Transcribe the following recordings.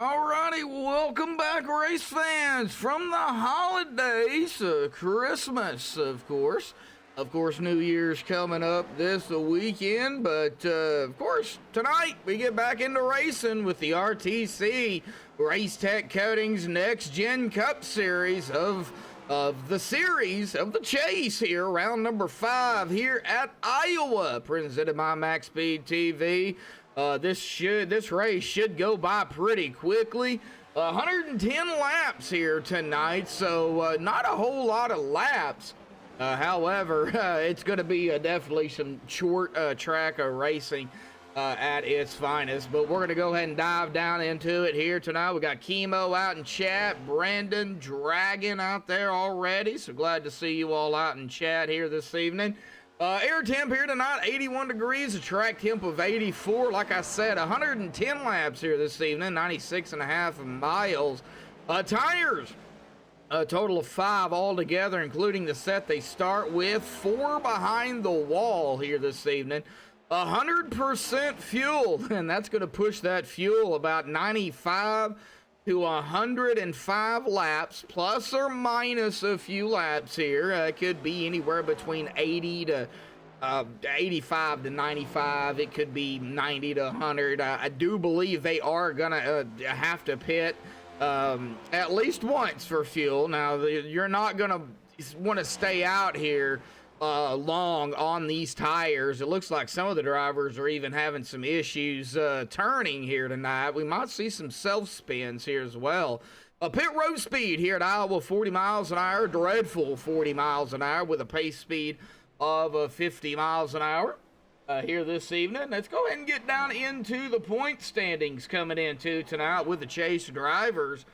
Alrighty, welcome back, race fans, from the holidays, Christmas, of course. Of course, New Year's coming up this weekend, but of course, tonight we get back into racing with the RTC Race Tech Coatings Next Gen Cup Series of the series of the chase here, round number 5 here at Iowa, presented by MaxSpeedTV. This race should go by pretty quickly. 110 laps here tonight, so not a whole lot of laps. However, it's going to be definitely some short track racing at its finest. But we're going to go ahead and dive down into it here tonight. We got Chemo out in chat, Brandon, Dragon out there already. So glad to see you all out in chat here this evening. Air temp here tonight, 81 degrees, a track temp of 84. Like I said, 110 laps here this evening, 96.5 miles. Tires, a total of 5 altogether, including the set they start with. 4 behind the wall here this evening. 100% fuel, and that's going to push that fuel about 95 to 105 laps, plus or minus a few laps here. It could be anywhere between 80 to 85 to 95. It could be 90 to 100. I do believe they are gonna have to pit at least once for fuel. Now, you're not gonna want to stay out here long on these tires. It looks like some of the drivers are even having some issues turning here tonight. We might see some self spins here as well. Pit road speed here at Iowa, 40 miles an hour, dreadful 40 miles an hour with a pace speed of 50 miles an hour here this evening. Let's go ahead and get down into the point standings coming into tonight with the chase drivers.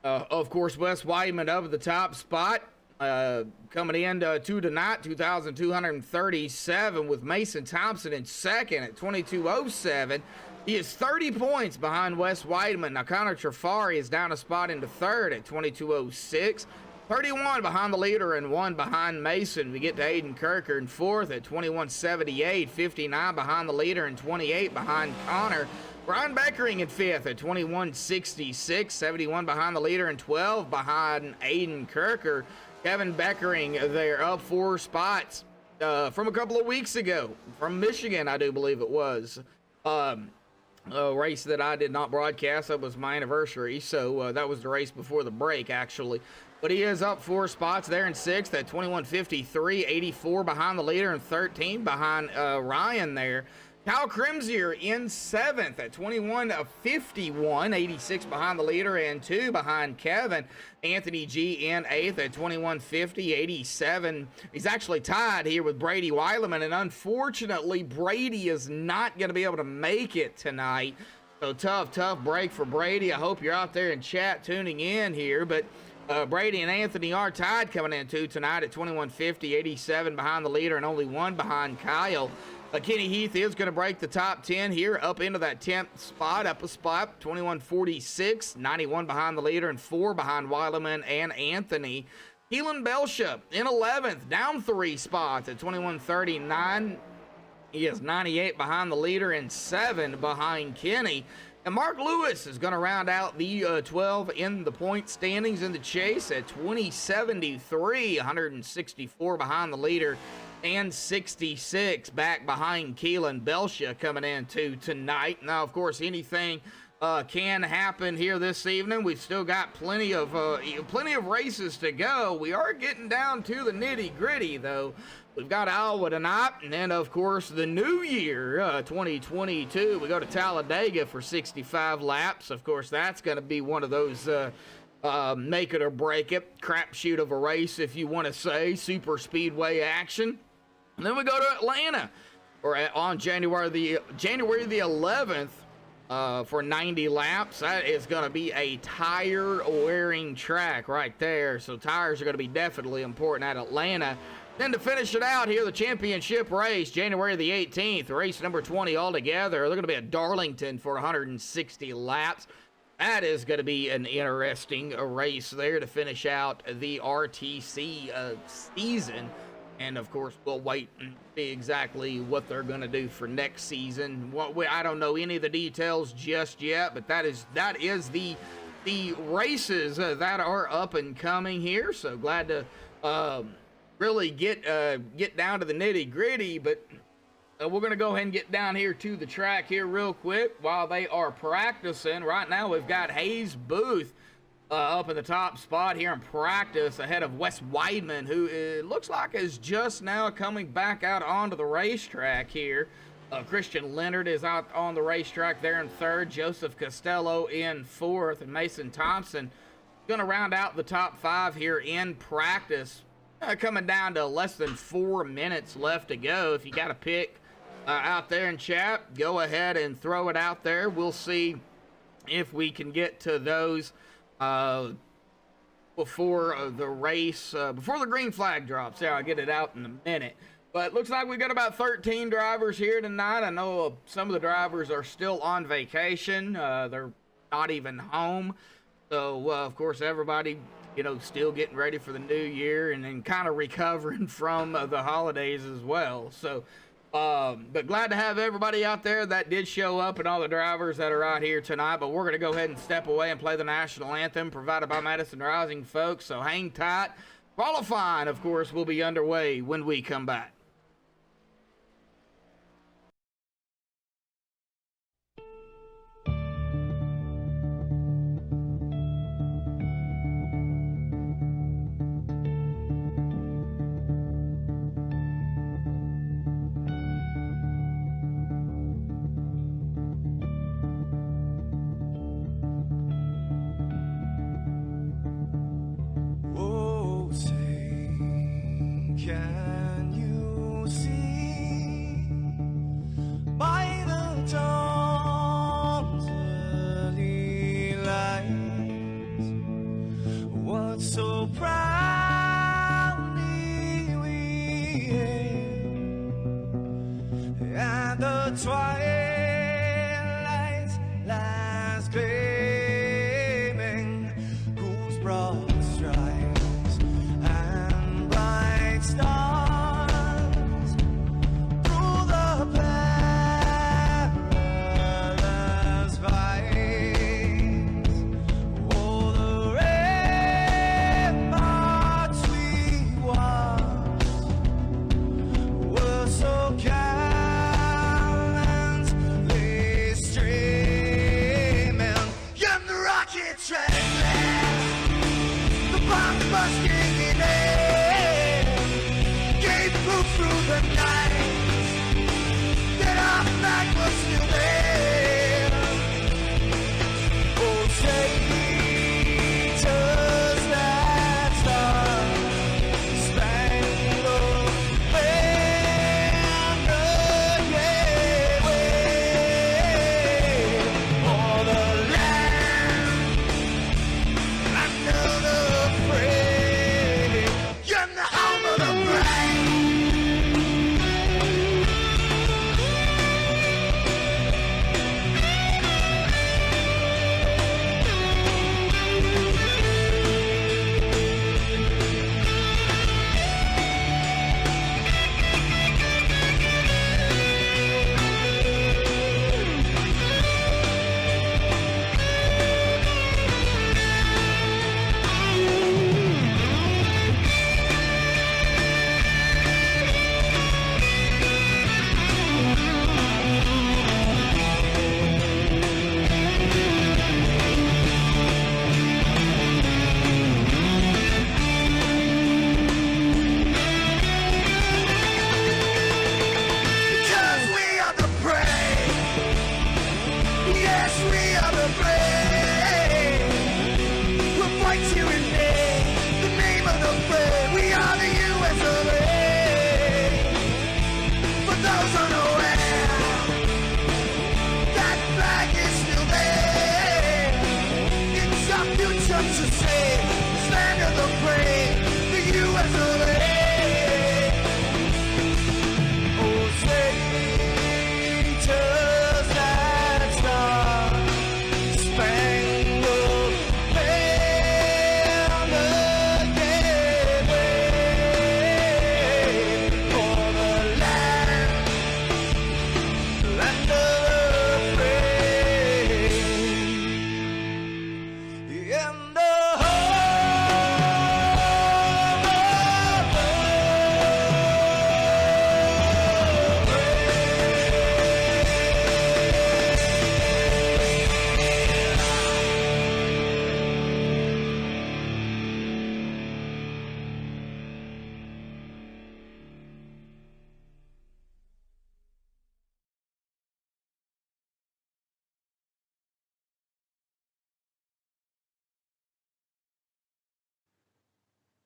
Of course, Wes Whiteman up at the top spot. Coming in to tonight, 2,237, with Mason Thompson in second at 22.07. He is 30 points behind Wes Whiteman. Now, Connor Trafari is down a spot into third at 22.06. 31 behind the leader and 1 behind Mason. We get to Aiden Kirker in fourth at 21.78. 59 behind the leader and 28 behind Connor. Brian Beckering in fifth at 21.66. 71 behind the leader and 12 behind Aiden Kirker. Kevin Beckering there up 4 spots from a couple of weeks ago from Michigan, I do believe it was. A race that I did not broadcast. That was my anniversary, so that was the race before the break, actually. But he is up 4 spots there in 6th at 21.53. 84 behind the leader and 13 behind Ryan there. Kyle Crimsier in 7th at 21.51, 86 behind the leader and 2 behind Kevin. Anthony G in 8th at 21.50, 87. He's actually tied here with Brady Weileman, and unfortunately, Brady is not going to be able to make it tonight. So tough break for Brady. I hope you're out there in chat tuning in here, but Brady and Anthony are tied coming into tonight at 21.50, 87 behind the leader and only 1 behind Kyle. Kenny Heath is going to break the top 10 here, up into that 10th spot, up a spot, 21.46, 91 behind the leader and 4 behind Weileman and Anthony. Keelan Belsha in 11th, down 3 spots at 21.39. He is 98 behind the leader and 7 behind Kenny. And Mark Lewis is going to round out the 12 in the point standings in the chase at 20.73, 164 behind the leader and 66 back behind Keelan Belsha coming into tonight. Now, of course, anything can happen here this evening. We've still got plenty of races to go. We are getting down to the nitty-gritty, though. We've got Iowa tonight, and then, of course, the new year, 2022. We go to Talladega for 65 laps. Of course, that's going to be one of those make it or break it, crapshoot of a race, if you want to say, super speedway action. And then we go to Atlanta on January the 11th for 90 laps. That is going to be a tire-wearing track right there. So tires are going to be definitely important at Atlanta. Then to finish it out here, the championship race, January the 18th, race number 20 altogether. They're going to be at Darlington for 160 laps. That is going to be an interesting race there to finish out the RTC season. And of course, we'll wait and see exactly what they're going to do for next season. I don't know any of the details just yet, but that is the races that are up and coming here. So glad to really get down to the nitty gritty. But we're going to go ahead and get down here to the track here real quick while they are practicing. Right now, we've got Hayes Booth up in the top spot here in practice ahead of Wes Weidman, who it looks like is just now coming back out onto the racetrack here. Christian Leonard is out on the racetrack there in third, Joseph Costello in fourth, and Mason Thompson going to round out the top five here in practice. Coming down to less than 4 minutes left to go. If you got a pick out there in chat, go ahead and throw it out there. We'll see if we can get to those before the race, before the green flag drops. Yeah, I'll get it out in a minute. But looks like we've got about 13 drivers here tonight. I know some of the drivers are still on vacation. They're not even home. So, of course, everybody, still getting ready for the new year and then kind of recovering from the holidays as well. So, but glad to have everybody out there that did show up and all the drivers that are out here tonight. But we're going to go ahead and step away and play the national anthem provided by Madison Rising, folks. So hang tight. Qualifying, of course, will be underway when we come back.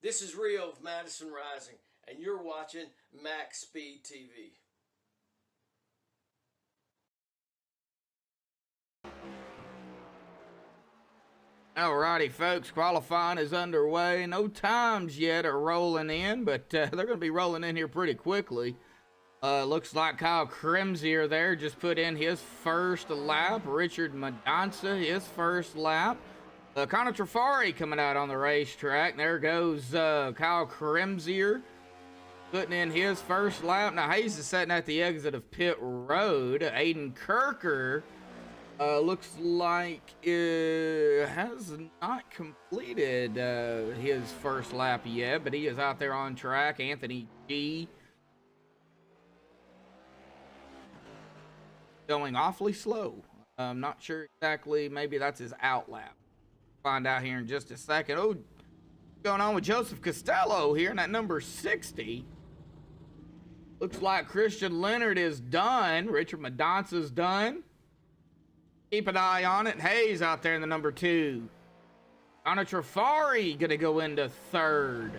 This is Rio of Madison Rising, and you're watching MaxSpeedTV. Alrighty, folks, qualifying is underway. No times yet are rolling in, but they're going to be rolling in here pretty quickly. Looks like Kyle Kremsier there just put in his first lap. Richard Madanza, his first lap. Connor Trafari coming out on the racetrack. There goes Kyle Kremsier putting in his first lap. Now Hayes is sitting at the exit of pit road. Aiden Kirker looks like has not completed his first lap yet, but he is out there on track. Anthony G going awfully slow. I'm not sure exactly. Maybe that's his out lap. Find out here in just a second. Oh, what's going on with Joseph Costello here in that number 60? Looks like Christian Leonard is done. Richard Madanza's done. Keep an eye on it. Hayes out there in the number 2. Connor Trafari gonna go into 3rd.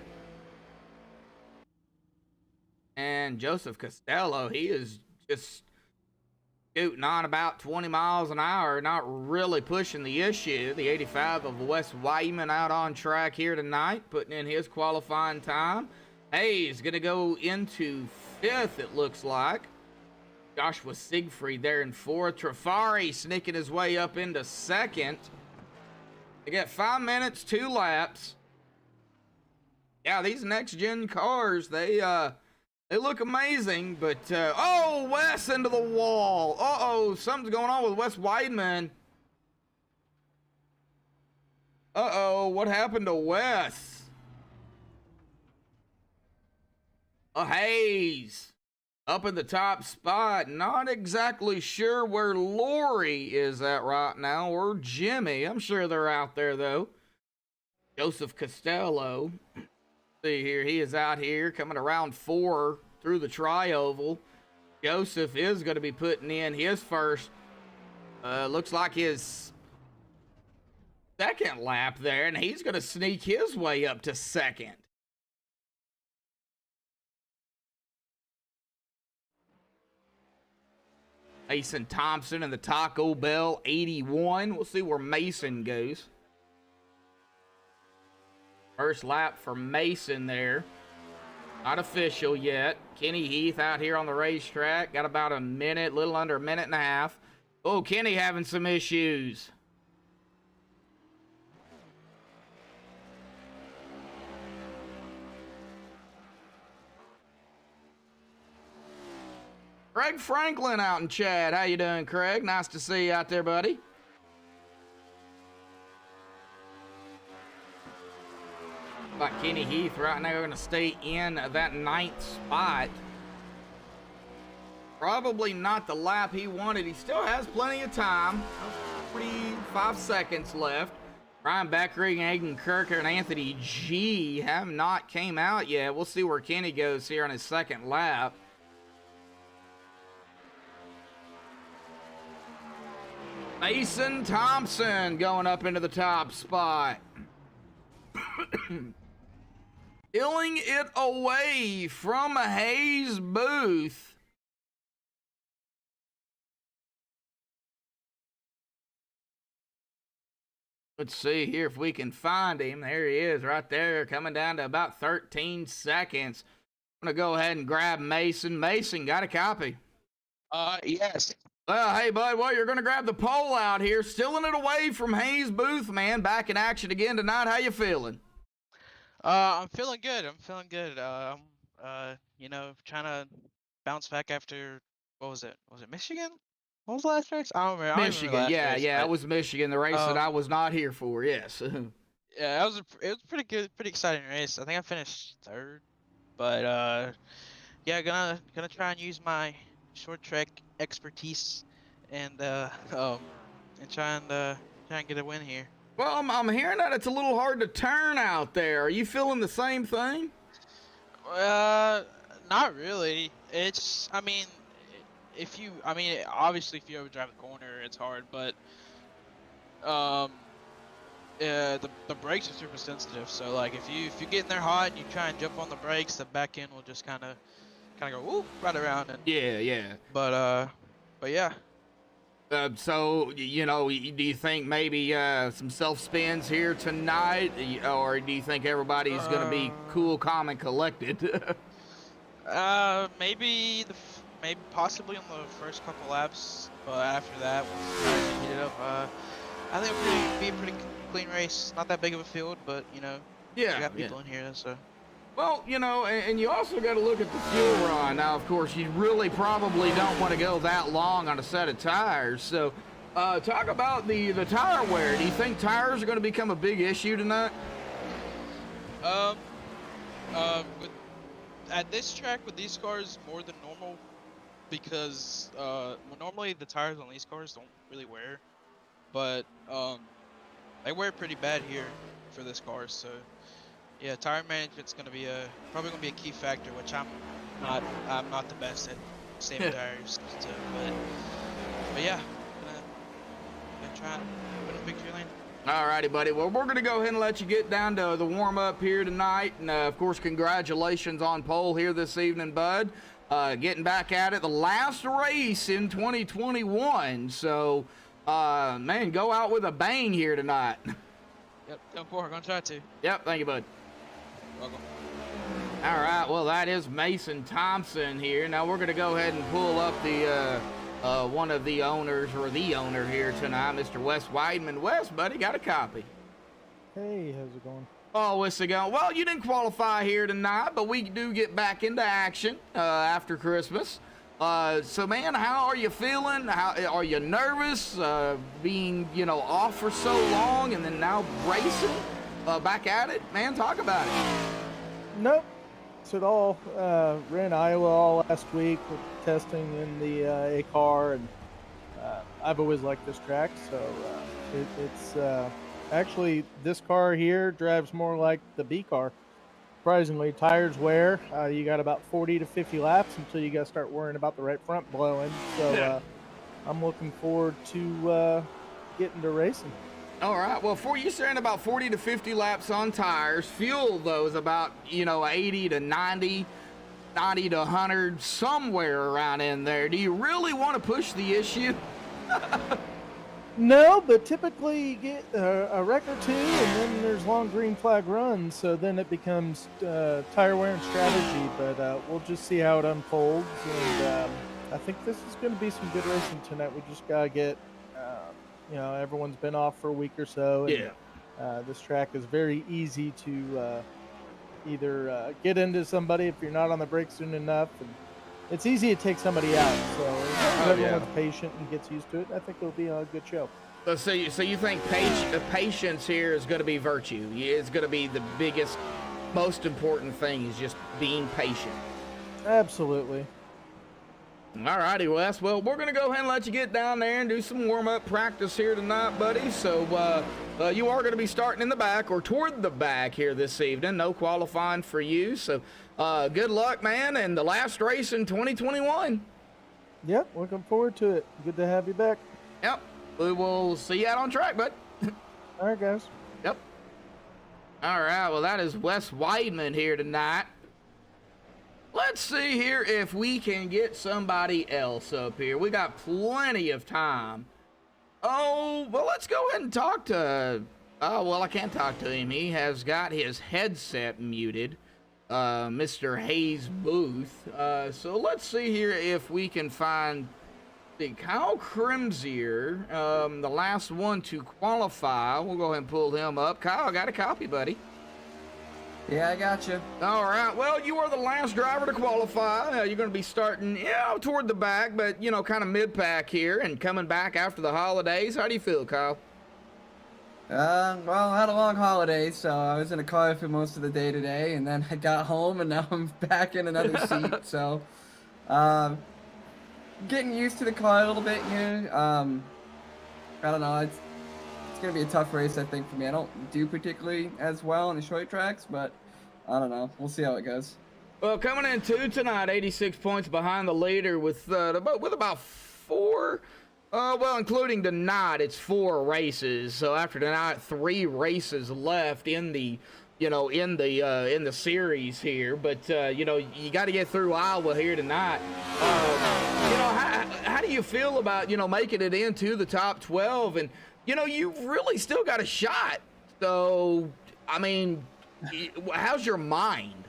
And Joseph Costello, he is just scooting on about 20 miles an hour, not really pushing the issue. The 85 of Wes Wyman out on track here tonight, putting in his qualifying time. Hayes gonna go into 5th, it looks like. Joshua Siegfried there in 4th. Trafari sneaking his way up into 2nd. They got 5 minutes, 2 laps. Yeah, these next-gen cars, they look amazing, but, oh, Wes into the wall. Uh-oh, something's going on with Wes Weidman. Uh-oh, what happened to Wes? Hayes up in the top spot. Not exactly sure where Lori is at right now, or Jimmy. I'm sure they're out there, though. Joseph Costello. See here, he is out here coming around 4 through the tri-oval. Joseph is going to be putting in his first, looks like his 2nd lap there, and he's going to sneak his way up to 2nd. Mason Thompson in the Taco Bell 81. We'll see where Mason goes. First lap for Mason there. Not official yet. Kenny Heath out here on the racetrack. Got about a minute, little under a minute and a half. Oh, Kenny having some issues. Craig Franklin out in chat. How you doing, Craig? Nice to see you out there, buddy. Like Kenny Heath right now going to stay in that 9th spot. Probably not the lap he wanted. He still has plenty of time. 45 seconds left. Ryan Beckering, Aiden Kirker, and Anthony G have not came out yet. We'll see where Kenny goes here on his 2nd lap. Mason Thompson going up into the top spot. Stealing it away from Hayes Booth. Let's see here if we can find him. There he is right there, coming down to about 13 seconds. I'm going to go ahead and grab Mason. Mason, got a copy? Yes. Well, hey, bud, well, you're going to grab the pole out here. Stealing it away from Hayes Booth, man. Back in action again tonight. How you feeling? I'm feeling good. I'm feeling good. You know, trying to bounce back after, what was it? Was it Michigan? What was the last race? I don't remember. Michigan, yeah, it was Michigan, the race that I was not here for, yes. Yeah, it was pretty good, pretty exciting race. I think I finished 3rd, but yeah, gonna try and use my short track expertise and try and get a win here. Well, I'm hearing that it's a little hard to turn out there. Are you feeling the same thing? Not really. It's, I mean, obviously if you overdrive the corner, it's hard, but the brakes are super sensitive. So like if you get in there hot and you try and jump on the brakes, the back end will just kind of go whoop right around. And Yeah. but yeah. So, you know, do you think maybe some self spins here tonight, or do you think everybody's going to be cool, calm, and collected? Maybe possibly on the first couple laps, but after that we'll heat it up. I think it'll be a pretty clean race. Not that big of a field, but you know, Yeah, we got people in here, so. Well, you know, and you also got to look at the fuel run. Now, of course, you really probably don't want to go that long on a set of tires. So, talk about the tire wear. Do you think tires are going to become a big issue tonight? At this track with these cars more than normal, because well, normally the tires on these cars don't really wear, but they wear pretty bad here for this car. So yeah, tire management's gonna be probably gonna be a key factor, which I'm not the best at saving tires. So, but yeah, gonna try and put a victory lane. Alrighty, buddy. Well, we're going to go ahead and let you get down to the warm-up here tonight. And, of course, congratulations on pole here this evening, bud. Getting back at it. The last race in 2021. So, man, go out with a bang here tonight. Yep, we're going to try to. Yep, thank you, bud. Welcome. All right, well, that is Mason Thompson here. Now, we're going to go ahead and pull up the... one of the owners, or the owner here tonight, Mr. Wes Weidman. Wes, buddy, got a copy. Hey, how's it going? Oh, what's it going? Well, you didn't qualify here tonight, but we do get back into action after Christmas. So, man, how are you feeling? How are you nervous being, you know, off for so long and then now racing back at it? Man, talk about it. Nope. At all. Ran Iowa all last week with testing in the A car, and I've always liked this track, so it's actually, this car here drives more like the B car. Surprisingly, tires wear. You got about 40 to 50 laps until you got to start worrying about the right front blowing. So I'm looking forward to getting to racing. All right. Well, you're saying about 40 to 50 laps on tires. Fuel, though, is about, you know, 80 to 90, 90 to 100, somewhere around in there. Do you really want to push the issue? No, but typically you get a wreck or two, and then there's long green flag runs, so then it becomes tire wear and strategy. But we'll just see how it unfolds, and I think this is going to be some good racing tonight. We just got to get... you know, everyone's been off for a week or so. And, this track is very easy to either get into somebody if you're not on the brake soon enough, and it's easy to take somebody out. So if everyone's patient and gets used to it, I think it'll be a good show. So you think patience here is going to be virtue? It's going to be the biggest, most important thing, is just being patient. Absolutely. All righty, Wes. Well, we're going to go ahead and let you get down there and do some warm-up practice here tonight, buddy. So you are going to be starting in the back, or toward the back here this evening. No qualifying for you. So good luck, man, and the last race in 2021. Yep, looking forward to it. Good to have you back. Yep. We will see you out on track, bud. All right, guys. Yep. All right, well, that is Wes Weidman here tonight. Let's see here if we can get somebody else up here. We got plenty of time. Oh, well, let's go ahead and talk to... Oh, well, I can't talk to him. He has got his headset muted, Mr. Hayes Booth. So let's see here if we can find Kyle Crimsier, the last one to qualify. We'll go ahead and pull him up. Kyle, got a copy, buddy. Yeah, I got you. All right. Well, you are the last driver to qualify. You're going to be starting, toward the back, but, kind of mid-pack here and coming back after the holidays. How do you feel, Kyle? Well, I had a long holiday, so I was in a car for most of the day today, and then I got home, and now I'm back in another seat, so, getting used to the car a little bit here. I don't know, it's going to be a tough race, I think, for me. I don't do particularly as well on the short tracks, but I don't know. We'll see how it goes. Well, coming in two tonight, 86 points behind the leader with about Well, including tonight, it's 4 races. So after tonight, 3 races left in the, in the series here. But you got to get through Iowa here tonight. How do you feel about making it into the top 12? And you've really still got a shot. So I mean, how's your mind?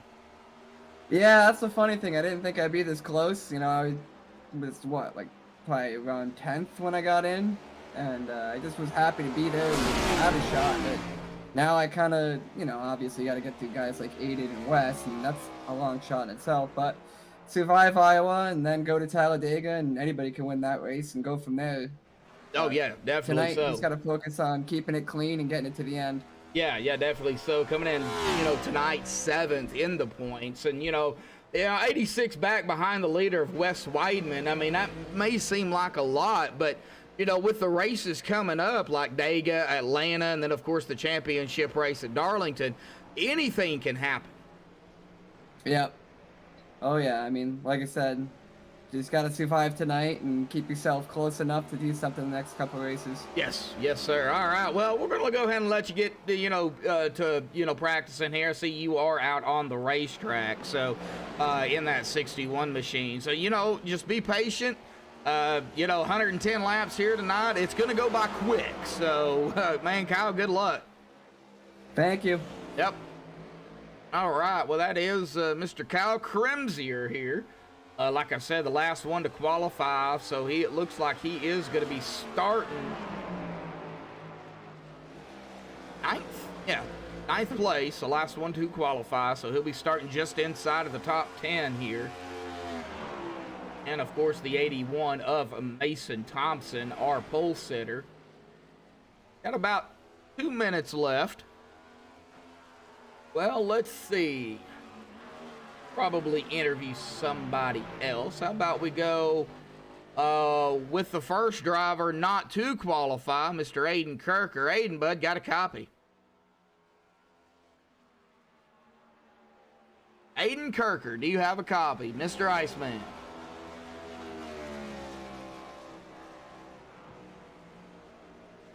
Yeah, that's the funny thing. I didn't think I'd be this close. I was like probably around 10th when I got in, and I just was happy to be there and have a shot. But now I kind of, obviously got to get through guys like Aiden and Wes, and that's a long shot in itself. But survive Iowa and then go to Talladega, and anybody can win that race and go from there. Oh yeah, definitely. Tonight, so. you just got to focus on keeping it clean and getting it to the end. Yeah, definitely. So coming in, tonight 7th in the points, and 86 back behind the leader of Wes Weidman. I mean, that may seem like a lot, but with the races coming up like Dega, Atlanta, and then of course the championship race at Darlington, anything can happen. Yep. Oh yeah. I mean, like I said, just got to survive tonight and keep yourself close enough to do something in the next couple of races. Yes, sir. All right. Well, we're gonna go ahead and let you get to practicing here. See, you are out on the racetrack, so in that 61 machine. So just be patient. 110 laps here tonight. It's gonna go by quick. So, man, Kyle, good luck. Thank you. Yep. All right. Well, that is Mr. Kyle Kremsier here. Like I said, the last one to qualify, so it looks like he is going to be starting 9th. Yeah, 9th place, the last one to qualify, so he'll be starting just inside of the top 10 here. And, of course, the 81 of Mason Thompson, our pole sitter. Got about 2 minutes left. Well, let's see. Probably interview somebody else. How about we go with the first driver not to qualify, Mr. Aiden Kirker. Aiden, bud, got a copy. Aiden Kirker, do you have a copy? Mr. Iceman.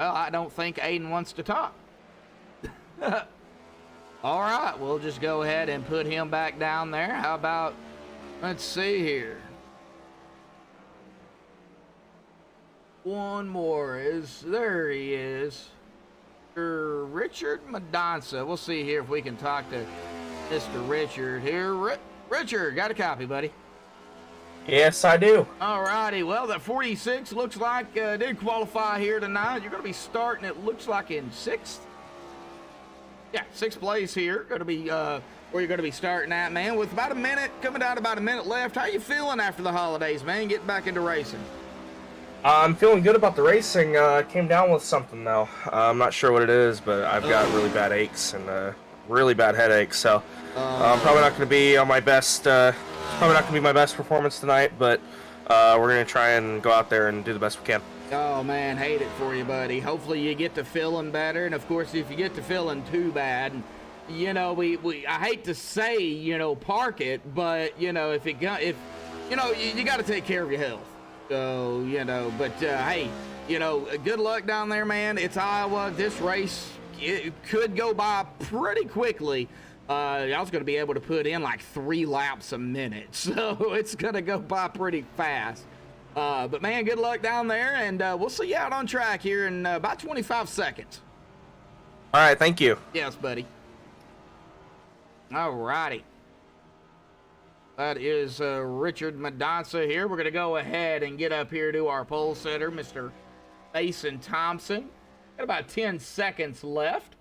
Well, I don't think Aiden wants to talk. All right, we'll just go ahead and put him back down there. How about, let's see here. One more there he is. Mr. Richard Madonsa. We'll see here if we can talk to Mr. Richard here. Richard, got a copy, buddy? Yes, I do. All righty. Well, that 46 looks like did qualify here tonight. You're going to be starting, it looks like, in 6th. Yeah, 6th place here. Going to be where you're going to be starting at, man. With about a minute, coming down about a minute left. How you feeling after the holidays, man? Getting back into racing. I'm feeling good about the racing. Came down with something, though. I'm not sure what it is, but I've got really bad aches and really bad headaches. So I'm probably not going to be on my best. Probably not going to be my best performance tonight, but we're going to try and go out there and do the best we can. Oh, man, hate it for you, buddy. Hopefully you get to feeling better. And, of course, if you get to feeling too bad, I hate to say, park it, but, if you got to take care of your health. So, but, hey, good luck down there, man. It's Iowa. This race, it could go by pretty quickly. I was going to be able to put in like 3 laps a minute. So it's going to go by pretty fast. But, man, good luck down there, and we'll see you out on track here in about 25 seconds. All right, thank you. Yes, buddy. All righty. That is Richard Madonsa here. We're going to go ahead and get up here to our pole sitter, Mr. Mason Thompson. Got about 10 seconds left.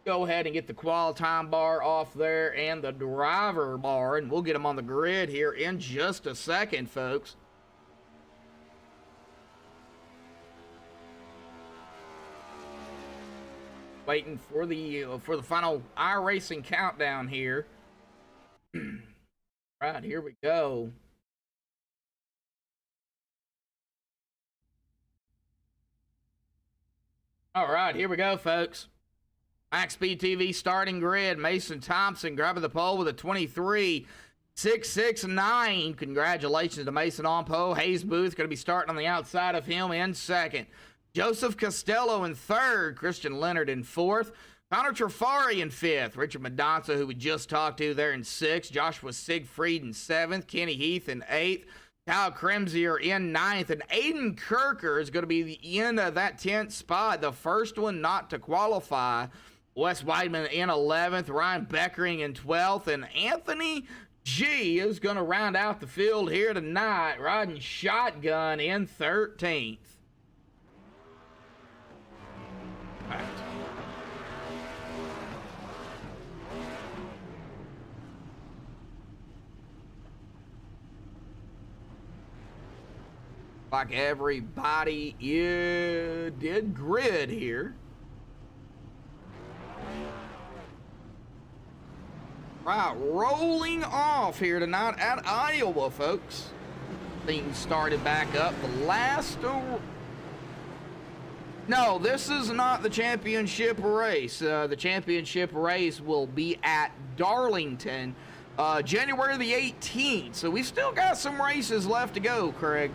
Go ahead and get the qual time bar off there and the driver bar, and we'll get them on the grid here in just a second, folks. Waiting for the final iRacing countdown here. Right, here we go. All right, here we go, folks. MaxSpeedTV starting grid. Mason Thompson grabbing the pole with a 23. 669. Congratulations to Mason on pole. Hayes Booth going to be starting on the outside of him in second. Joseph Costello in third. Christian Leonard in fourth. Connor Trafari in fifth. Richard Medonza, who we just talked to, there in sixth. Joshua Siegfried in seventh. Kenny Heath in eighth. Kyle Kremsier in ninth. And Aiden Kirker is going to be the end of that 10th spot, the first one not to qualify. Wes Weidman in 11th. Ryan Beckering in 12th. And Anthony G is going to round out the field here tonight, riding shotgun in 13th. Right. Like everybody did grid here. Right, rolling off here tonight at Iowa, folks. Things started back up. The last... No, this is not the championship race. The championship race will be at Darlington, January the 18th. So we've still got some races left to go, Craig.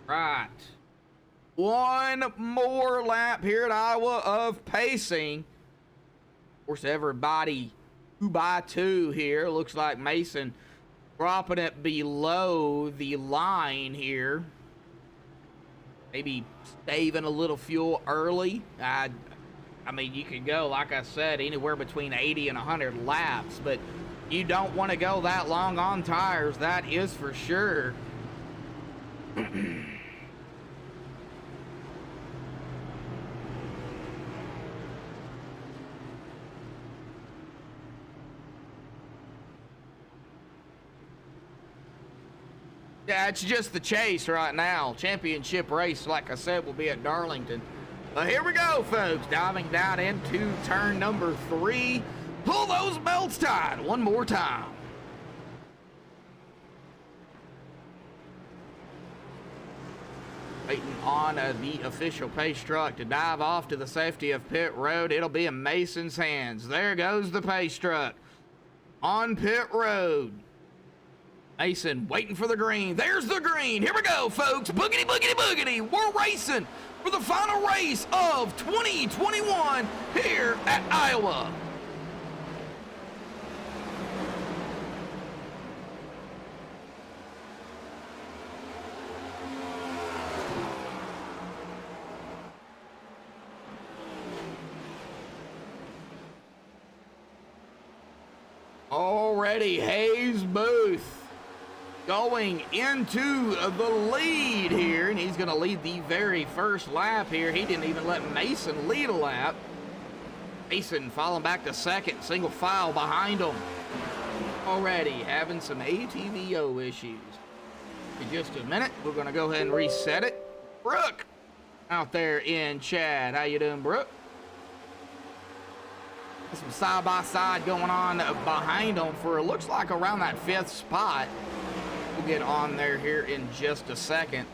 Right. One more lap here at Iowa of pacing. Of course, everybody 2 by 2 here. Looks like Mason dropping it below the line here. Maybe saving a little fuel early. I mean, you could go, like I said, anywhere between 80 and 100 laps, but you don't want to go that long on tires, that is for sure. Yeah, it's just the chase right now. Championship race, like I said, will be at Darlington. But here we go, folks. Diving down into turn number 3. Pull those belts tight one more time. Waiting on the official pace truck to dive off to the safety of pit road. It'll be in Mason's hands. There goes the pace truck on pit road. Mason waiting for the green. There's the green. Here we go, folks. Boogity, boogity, boogity. We're racing for the final race of 2021 here at Iowa. Already Hayes Booth going into the lead here, and he's going to lead the very first lap here. He didn't even let Mason lead a lap. Mason falling back to second, single file behind him. Already having some ATVO issues. In just a minute, we're going to go ahead and reset it. Brooke out there in Chad. How you doing, Brooke? Some side-by-side going on behind them for it looks like around that 5th spot. We'll get on there here in just a second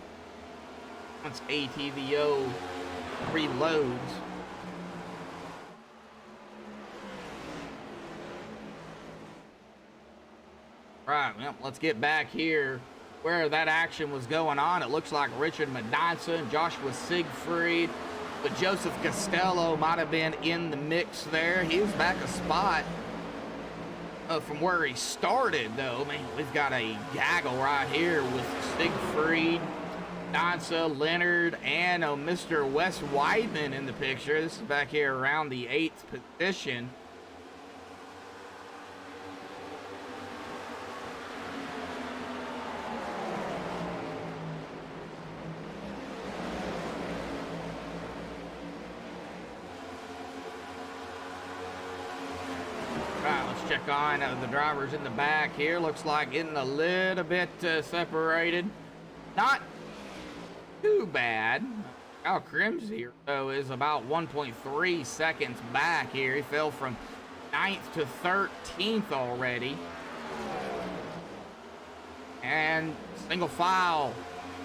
once ATVO reloads. Right, well, let's get back here where that action was going on. It looks like Richard Medonza and Joshua Siegfried, but Joseph Costello might have been in the mix there. He was back a spot from where he started, though. I mean, we've got a gaggle right here with Siegfried, Donza, Leonard, and Mr. Wes Weidman in the picture. This is back here around the 8th position. Check on the drivers in the back here. Looks like getting a little bit separated. Not too bad. Kyle Kremsier, though, is about 1.3 seconds back here. He fell from 9th to 13th already. And single file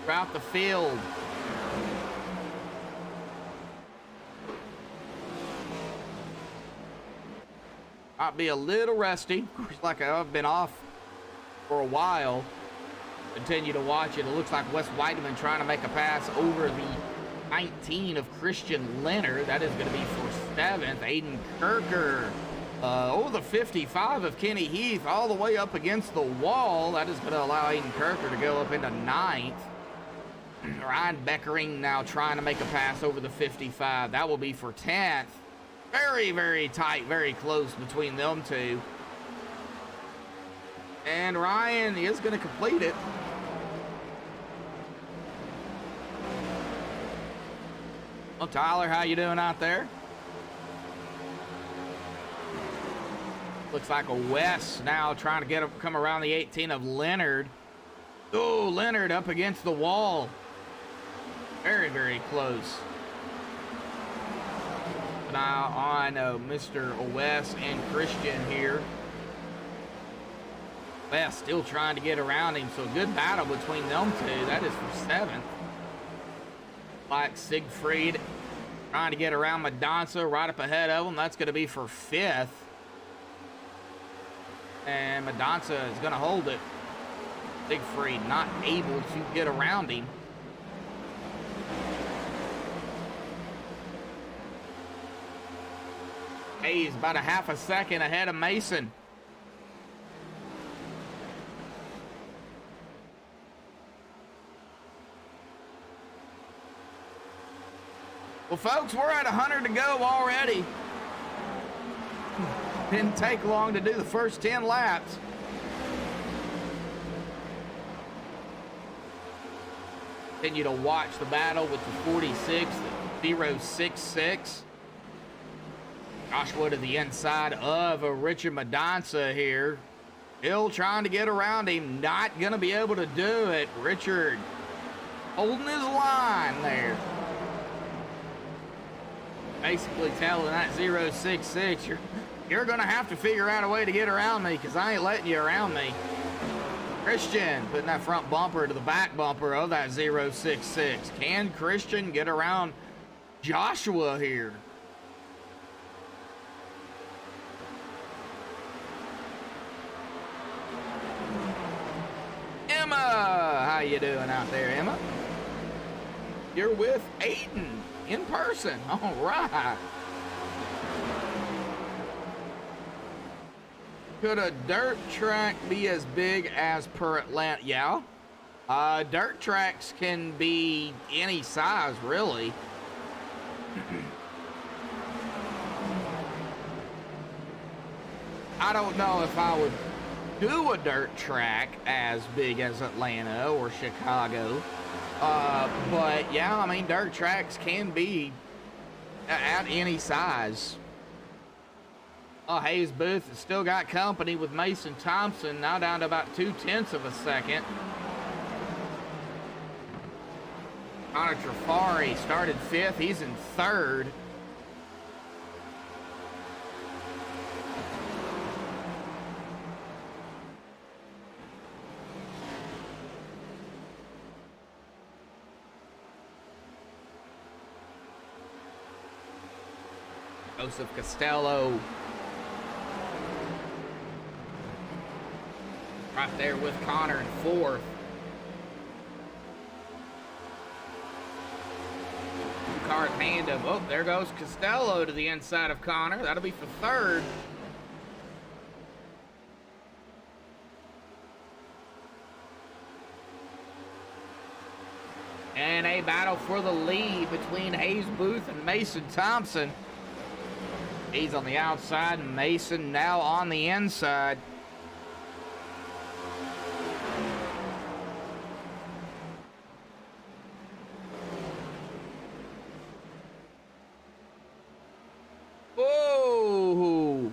throughout the field. Might be a little rusty. Of course, like I've been off for a while. Continue to watch it. It looks like Wes Whiteman trying to make a pass over the 19 of Christian Leonard. That is going to be for 7th. Aiden Kirker over the 55 of Kenny Heath all the way up against the wall. That is going to allow Aiden Kirker to go up into 9th. Ryan Beckering now trying to make a pass over the 55. That will be for 10th. Very, very tight, very close between them two. And Ryan is going to complete it. Well, Tyler, how you doing out there? Looks like a West now trying to come around the 18 of Leonard. Oh, Leonard up against the wall. Very, very close. Now on Mr. West and Christian here. West still trying to get around him, so good battle between them two. That is for 7th. Like Siegfried trying to get around Madonza right up ahead of him. That's going to be for 5th. And Madonza is going to hold it. Siegfried not able to get around him. Hayes about a half a second ahead of Mason. Well, folks, we're at 100 to go already. Didn't take long to do the first 10 laps. Continue to watch the battle with the 46, the 066. Joshua to the inside of Richard Madonza here. Still trying to get around him. Not going to be able to do it. Richard holding his line there. Basically telling that 066, you're going to have to figure out a way to get around me because I ain't letting you around me. Christian putting that front bumper to the back bumper of that 066. Can Christian get around Joshua here? Emma, how you doing out there, Emma? You're with Aiden in person. All right. Could a dirt track be as big as per Atlanta? Yeah. Dirt tracks can be any size, really. I don't know if I would do a dirt track as big as Atlanta or Chicago. But yeah, I mean, dirt tracks can be at any size. Oh, Hayes Booth has still got company with Mason Thompson, now down to about 0.2 of a second. Connor Trafari started 5th, he's in 3rd. Joseph Costello right there with Connor in 4th. Two-car tandem. Oh, there goes Costello to the inside of Connor. That'll be for 3rd. And a battle for the lead between Hayes Booth and Mason Thompson. He's on the outside, and Mason now on the inside. Whoa!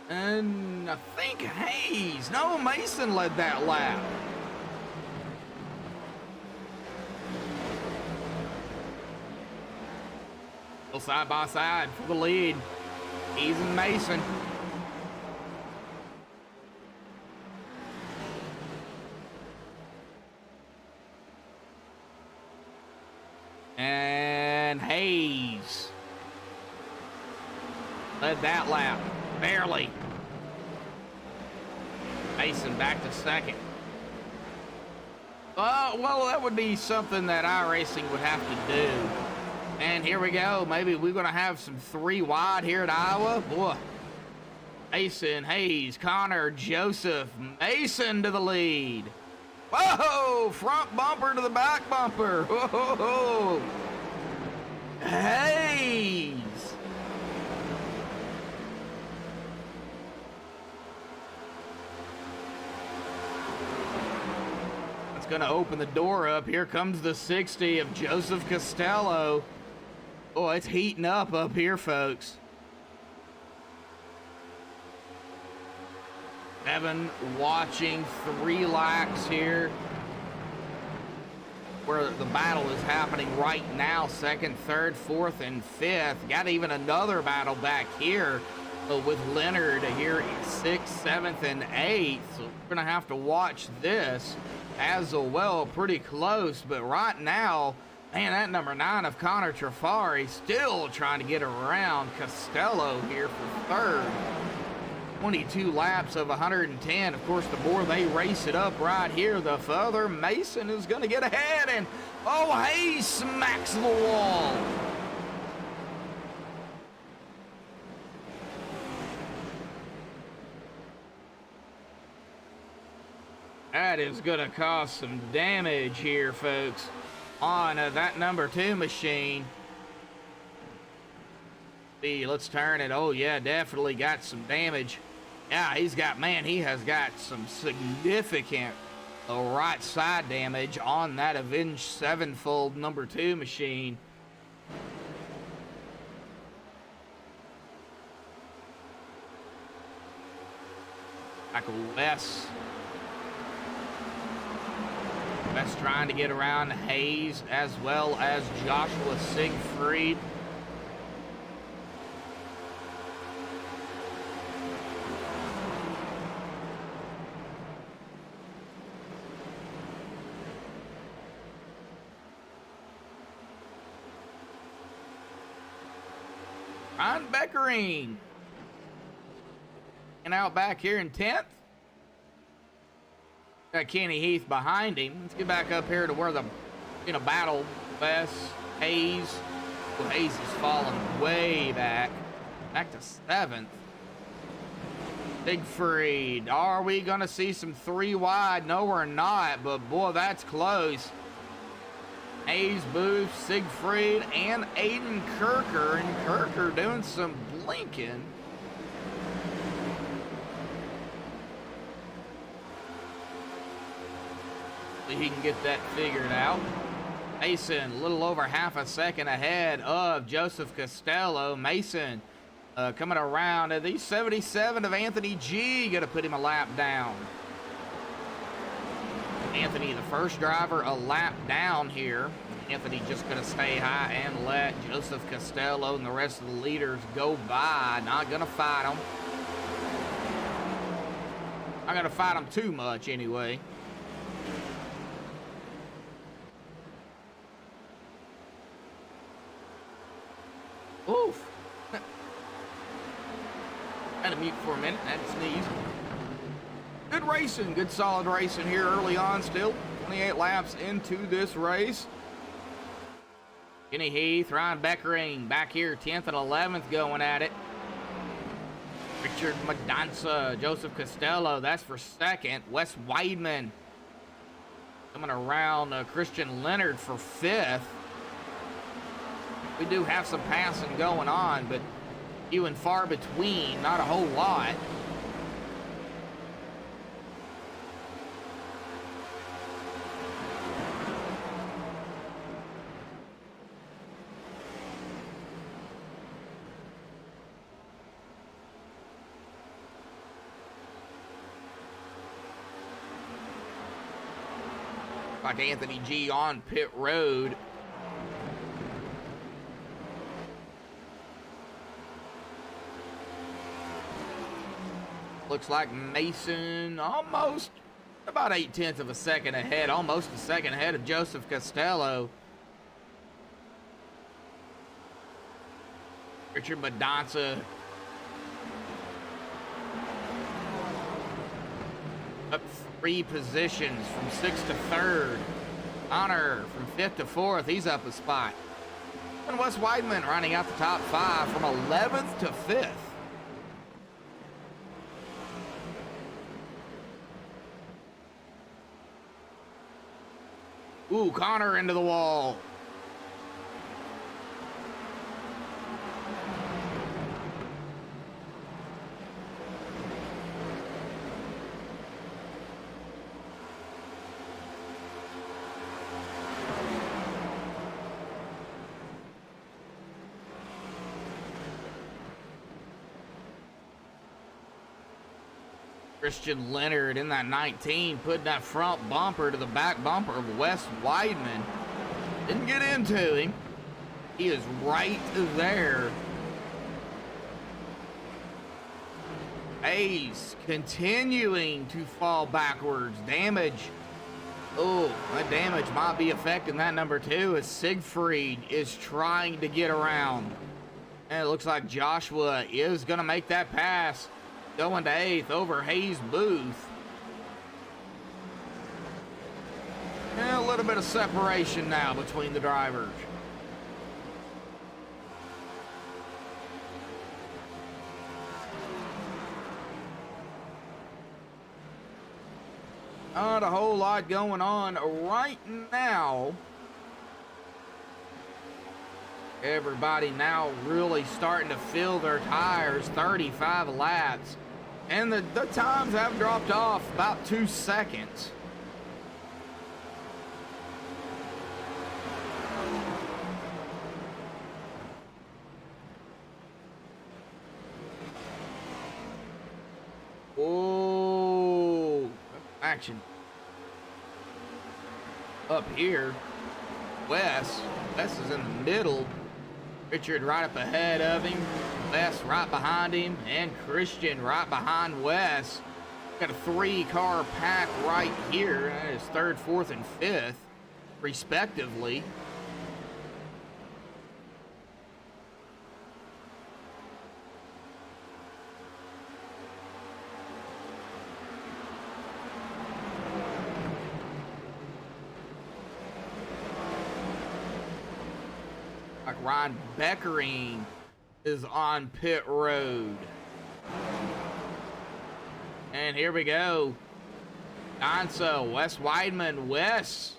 And I think Hayes. No, Mason led that lap. Still side by side for the lead. Hayes and Mason. led that lap, barely. Mason back to second. Well, that would be something that iRacing would have to do. And here we go. Maybe we're going to have some 3 wide here at Iowa. Boy. Mason, Hayes, Connor, Joseph, Mason to the lead. Whoa! Front bumper to the back bumper. Whoa! Hayes. That's going to open the door up. Here comes the 60 of Joseph Costello. Oh, it's heating up here, folks. Evan watching 3 laps here where the battle is happening right now. 2nd, 3rd, 4th, and 5th. Got even another battle back here with Leonard here in 6th, 7th, and 8th. So we're going to have to watch this as well. Pretty close, but right now, man, that number 9 of Connor Trafari still trying to get around Costello here for 3rd. 22 laps of 110. Of course, the more they race it up right here, the further Mason is going to get ahead. And, oh, Hayes smacks the wall. That is going to cause some damage here, folks, on that number 2 machine. See, let's turn it. Oh, yeah, definitely got some damage. Yeah, he has got some significant right side damage on that Avenged Sevenfold number 2 machine. Michael West. West trying to get around Hayes as well as Joshua Siegfried. Ryan Beckering. And out back here in 10th. Got Kenny Heath behind him. Let's get back up here to where the battle West, Hayes. Well, Hayes is falling way back. Back to 7th. Siegfried. Are we going to see some 3 wide? No, we're not. But, boy, that's close. Hayes, Booth, Siegfried, and Aiden Kirker. And Kirker doing some blinking. He can get that figured out. Mason a little over half a second ahead of Joseph Costello. Mason coming around at the 77 of Anthony G. Gonna put him a lap down. Anthony, the first driver, a lap down here. Anthony just gonna stay high and let Joseph Costello and the rest of the leaders go by. Not gonna fight them. Not gonna fight them too much anyway. Oof. Had to mute for a minute. Had to sneeze. Good racing. Good solid racing here early on still. 28 laps into this race. Kenny Heath, Ryan Beckering back here 10th and 11th going at it. Richard Madanza, Joseph Costello, that's for 2nd. Wes Weidman coming around Christian Leonard for 5th. We do have some passing going on, but few and far between, not a whole lot. Like Anthony G on pit road. Looks like Mason almost about 0.8 of a second ahead, almost a second ahead of Joseph Costello. Richard Madanza up 3 positions from 6th to 3rd. Connor from 5th to 4th. He's up a spot. And Wes Weidman running out the top 5 from 11th to 5th. Ooh, Connor into the wall. Christian Leonard in that 19, putting that front bumper to the back bumper of Wes Weidman. Didn't get into him. He is right there. Hayes continuing to fall backwards. Damage. Oh, that damage might be affecting that number 2 as Siegfried is trying to get around. And it looks like Joshua is going to make that pass. Going to 8th over Hayes Booth. And a little bit of separation now between the drivers. Not a whole lot going on right now. Everybody now really starting to fill their tires. 35 laps. And the times have dropped off about 2 seconds. Oh, action. Up here, Wes is in the middle. Richard right up ahead of him. Wes right behind him. And Christian right behind Wes. Got a 3-car pack right here. That is 3rd, 4th, and 5th, respectively. Like Ryan Beckering is on pit road. And here we go. Gonzo, Wes Weidman, Wes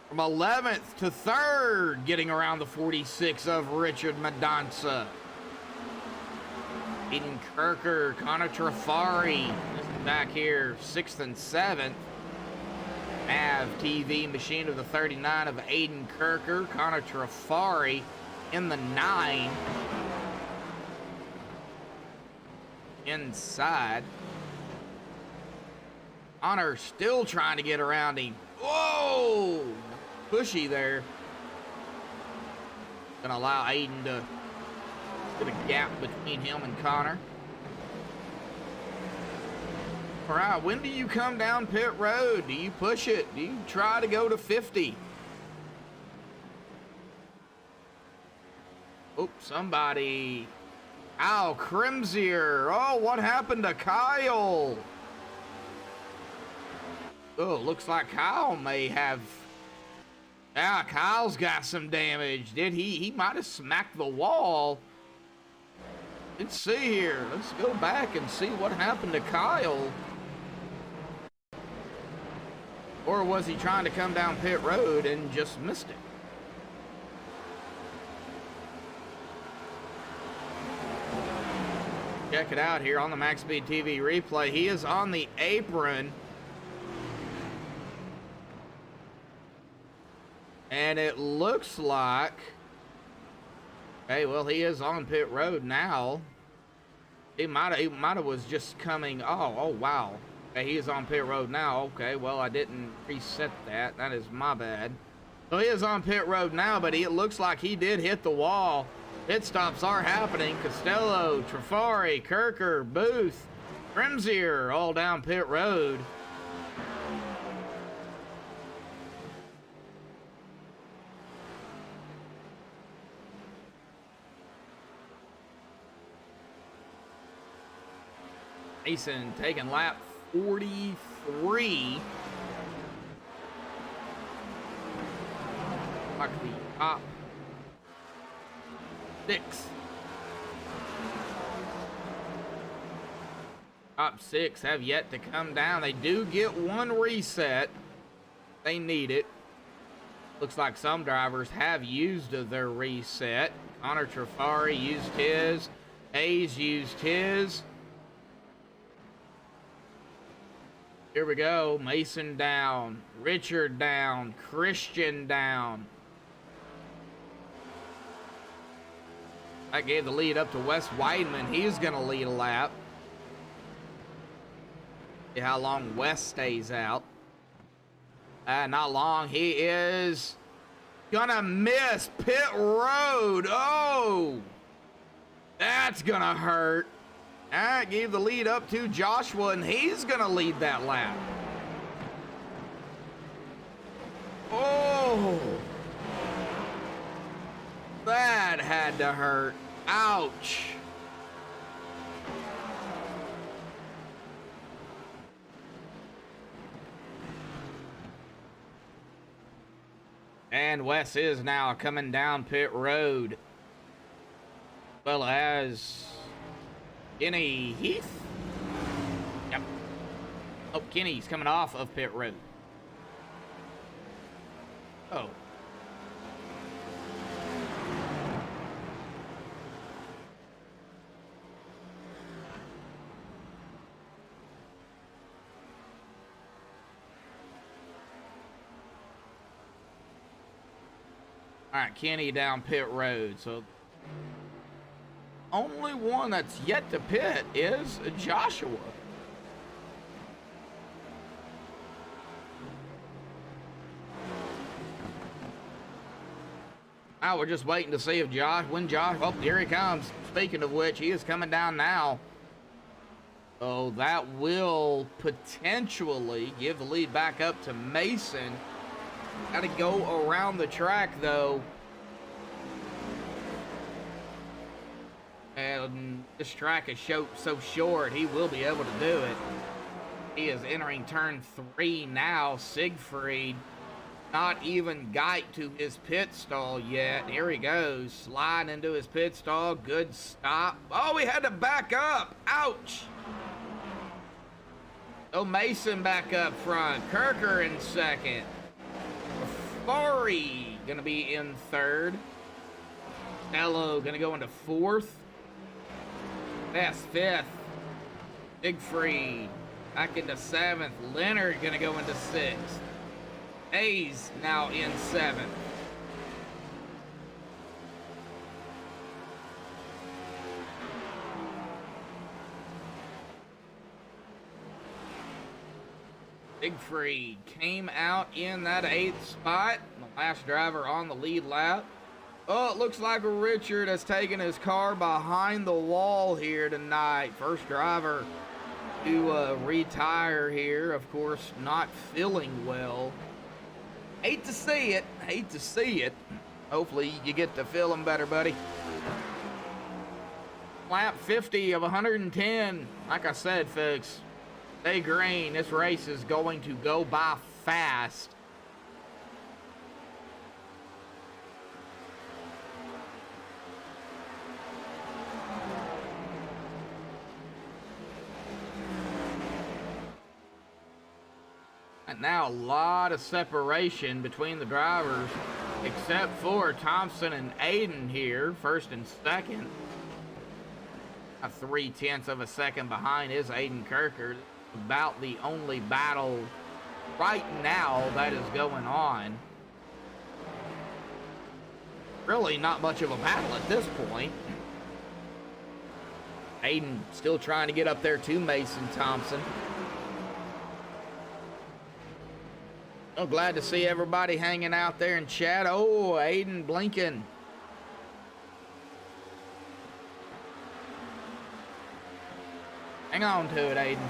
from 11th to 3rd, getting around the 46 of Richard Madanza. Aiden Kirker, Connor Trafari back here, 6th and 7th. Nav TV machine of the 39 of Aiden Kirker, Connor Trafari in the 9. Inside. Connor still trying to get around him. Whoa! Pushy there. Gonna allow Aiden to get a gap between him and Connor. All right, when do you come down pit road? Do you push it? Do you try to go to 50? Oh, somebody. Kyle Crimsier. Oh, what happened to Kyle? Oh, looks like Kyle may have. Yeah, Kyle's got some damage. Did he? He might have smacked the wall. Let's see here. Let's go back and see what happened to Kyle. Or was he trying to come down pit road and just missed it? Check it out here on the MaxSpeedTV replay. He is on the apron. And it looks like... Okay, well, he is on pit road now. He might have was just coming... Oh, wow. Okay, he is on pit road now. Okay, well, I didn't reset that. That is my bad. So he is on pit road now, but it looks like he did hit the wall. Pit stops are happening. Costello, Trafari, Kirker, Booth, Crimsier, all down pit road. Mason taking lap 43. Like the top 6. Top 6 have yet to come down. They do get one reset. They need it. Looks like some drivers have used their reset. Connor Trafari used his. Hayes used his. Here we go. Mason down. Richard down. Christian down. That gave the lead up to Wes Weidman. He's going to lead a lap. See how long Wes stays out. Not long. He is gonna miss pit road. Oh, that's gonna hurt. That gave the lead up to Joshua, and he's gonna lead that lap. Oh, that had to hurt. Ouch. And Wes is now coming down pit road. As well as Kenny Heath. Yep. Oh, Kenny's coming off of pit road. Oh. All right, Kenny down pit road. So only one that's yet to pit is Joshua. Now we're just waiting to see if oh, here he comes. Speaking of which, he is coming down now. So that will potentially give the lead back up to Mason. Got to go around the track, though. And this track is so short, he will be able to do it. He is entering turn 3 now. Siegfried not even got to his pit stall yet. Here he goes. Sliding into his pit stall. Good stop. Oh, he had to back up. Ouch. Oh, Mason back up front. Kirker in second. Fari gonna be in third. Ello gonna go into fourth. Best fifth. Siegfried back into seventh. Leonard gonna go into sixth. Hayes now in seventh. Siegfried came out in that 8th spot. The last driver on the lead lap. Oh, it looks like Richard has taken his car behind the wall here tonight. First driver to retire here. Of course, not feeling well. Hate to see it. Hate to see it. Hopefully you get to feeling better, buddy. Lap 50 of 110. Like I said, folks, stay green. This race is going to go by fast. And now a lot of separation between the drivers, except for Thompson and Aiden here, first and second. A 0.3 of a second behind is Aiden Kirker. About the only battle right now that is going on. Really not much of a battle at this point. Aiden still trying to get up there to Mason Thompson. Oh, glad to see everybody hanging out there in chat. Oh, Aiden blinking. Hang on to it, Aiden.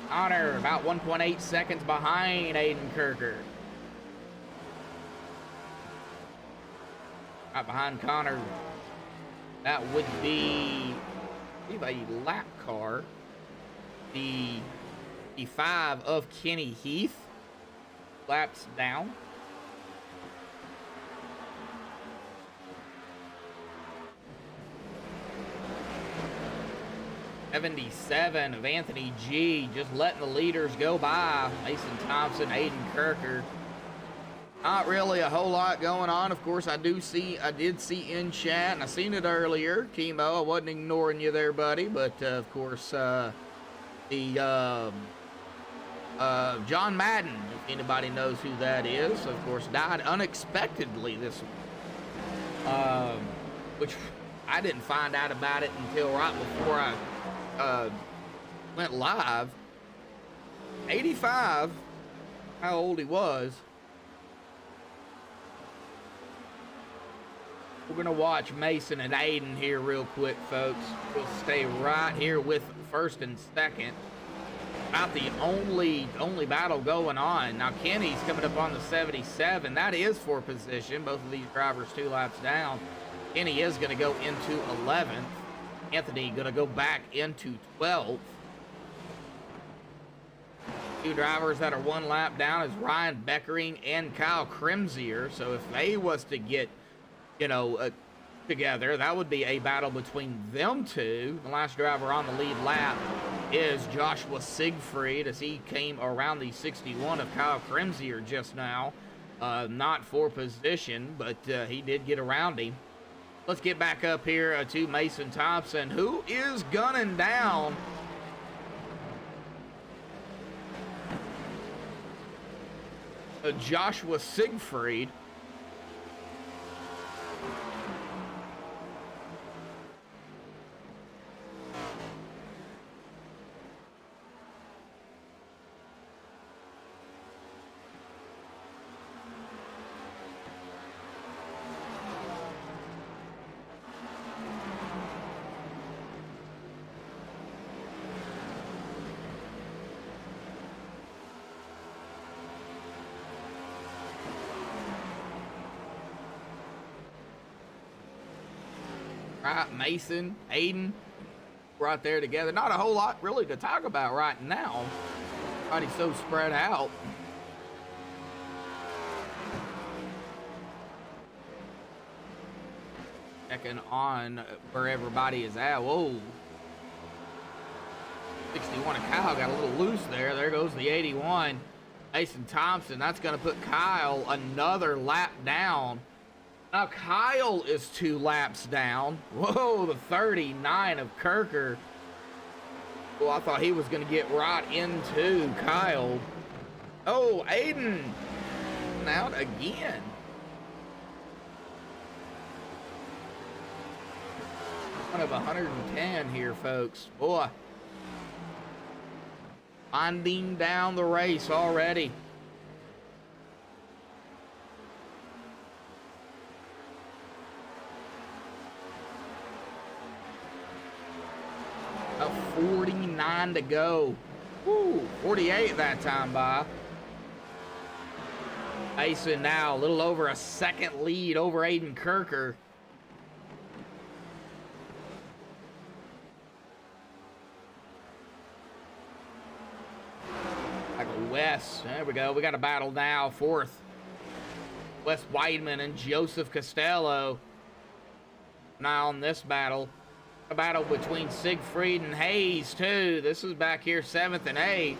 Connor about 1.8 seconds behind Aiden Kirker. Right behind Connor. That would be a lap car. the 5 of Kenny Heath laps down. '77 of Anthony G, just letting the leaders go by. Mason Thompson, Aiden Kirker. Not really a whole lot going on. Of course, I did see in chat, and I seen it earlier. Chemo, I wasn't ignoring you there, buddy. But of course, the John Madden, if anybody knows who that is, of course, died unexpectedly this week. Which I didn't find out about it until right before I went live. 85, how old he was. We're going to watch Mason and Aiden here real quick, folks. We'll stay right here with first and second. About the only battle going on. Now, Kenny's coming up on the 77. That is for position. Both of these drivers 2 laps down. Kenny is going to go into 11th. Anthony going to go back into 12th. 2 drivers that are 1 lap down is Ryan Beckering and Kyle Crimsier. So if they was to get together, that would be a battle between them 2. The last driver on the lead lap is Joshua Siegfried, as he came around the 61 of Kyle Crimsier just now. Not for position, but he did get around him. Let's get back up here to Mason Thompson, who is gunning down Joshua Siegfried. Right, Mason, Aiden, right there together. Not a whole lot really to talk about right now. Everybody's so spread out. Checking on where everybody is at. Whoa. 61 of Kyle got a little loose there. There goes the 81. Mason Thompson, that's going to put Kyle another lap down. Now Kyle is 2 laps down. Whoa, the 39 of Kirker. Well, I thought he was going to get right into Kyle. Oh, Aiden out again. One of 110 here, folks. Boy. Winding down the race already. About 49 to go. Woo, 48 that time by. Mason now a little over a second lead over Aiden Kirker. Wes, there we go. We got a battle now. 4th. Wes Weidman and Joseph Costello. Now on this battle. A battle between Siegfried and Hayes, too. This is back here 7th and 8th.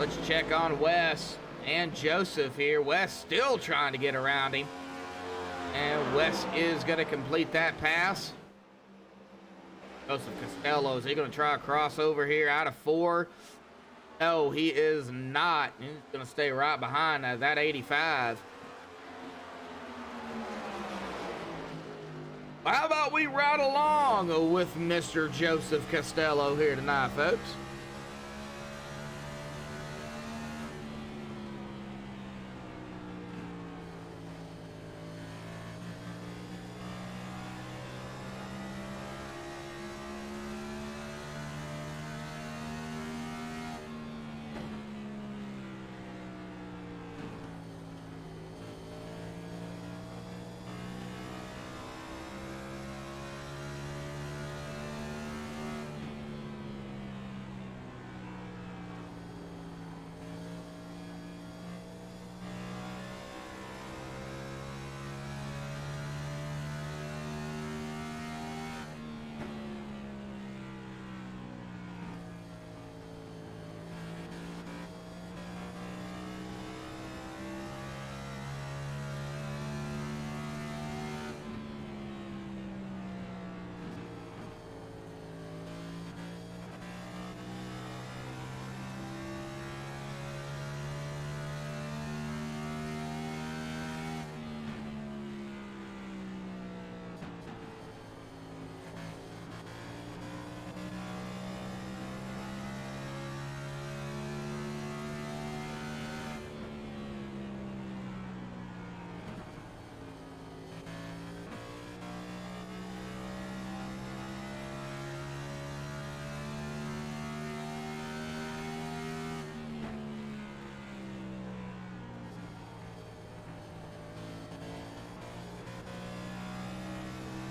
Let's check on Wes and Joseph here. Wes still trying to get around him. And Wes is going to complete that pass. Joseph Costello, is he going to try a crossover here out of 4? No, he is not. He's going to stay right behind that 85. How about we ride along with Mr. Joseph Costello here tonight, folks?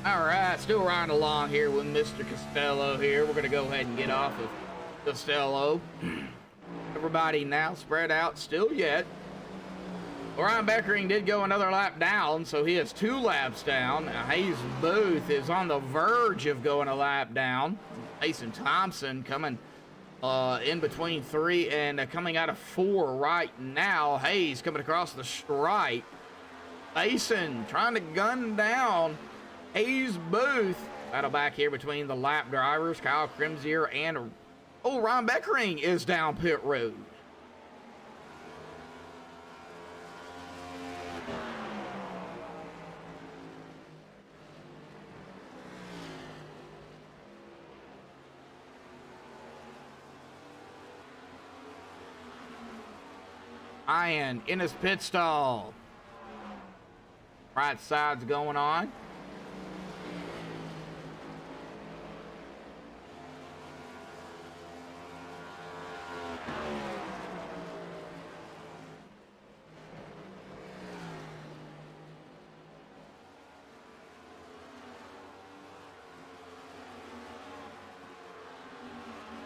All right, still riding along here with Mr. Costello here. We're going to go ahead and get off of Costello. Everybody now spread out still yet. Ryan Beckering did go another lap down, so he is 2 laps down. Hayes Booth is on the verge of going a lap down. Mason Thompson coming in between 3 and coming out of 4 right now. Hayes coming across the stripe. Mason trying to gun down Hayes Booth. Battle back here between the lap drivers. Kyle Crimsier and Ryan Beckering is down pit road. Ryan in his pit stall. Right side's going on.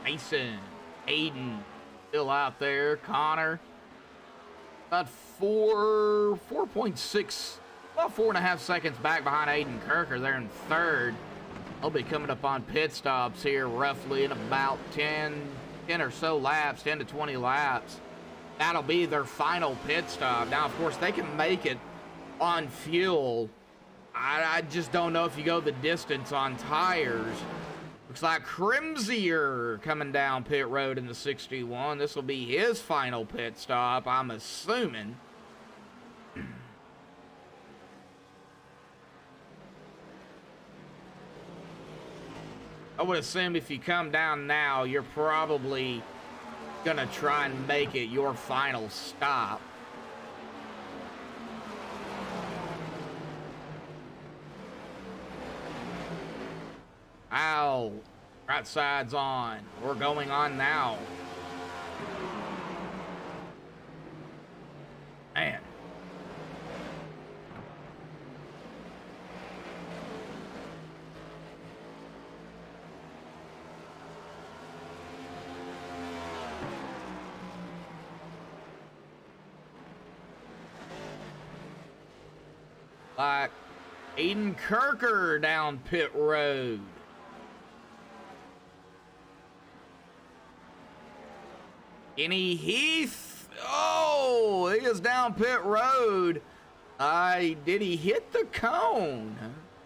Mason, Aiden, still out there. Connor, about 4.6, about 4.5 seconds back behind Aiden Kirker there in 3rd. They'll be coming up on pit stops here roughly in about 10 or so laps, 10 to 20 laps. That'll be their final pit stop. Now, of course, they can make it on fuel. I just don't know if you go the distance on tires. Looks like Crimsier coming down pit road in the 61. This will be his final pit stop, I'm assuming. I would assume if you come down now, you're probably gonna try and make it your final stop. Ow. Right side's on. We're going on now. Man. Like Aiden Kirker down pit road. Kenny Heath. Oh, he is down pit road. Did he hit the cone?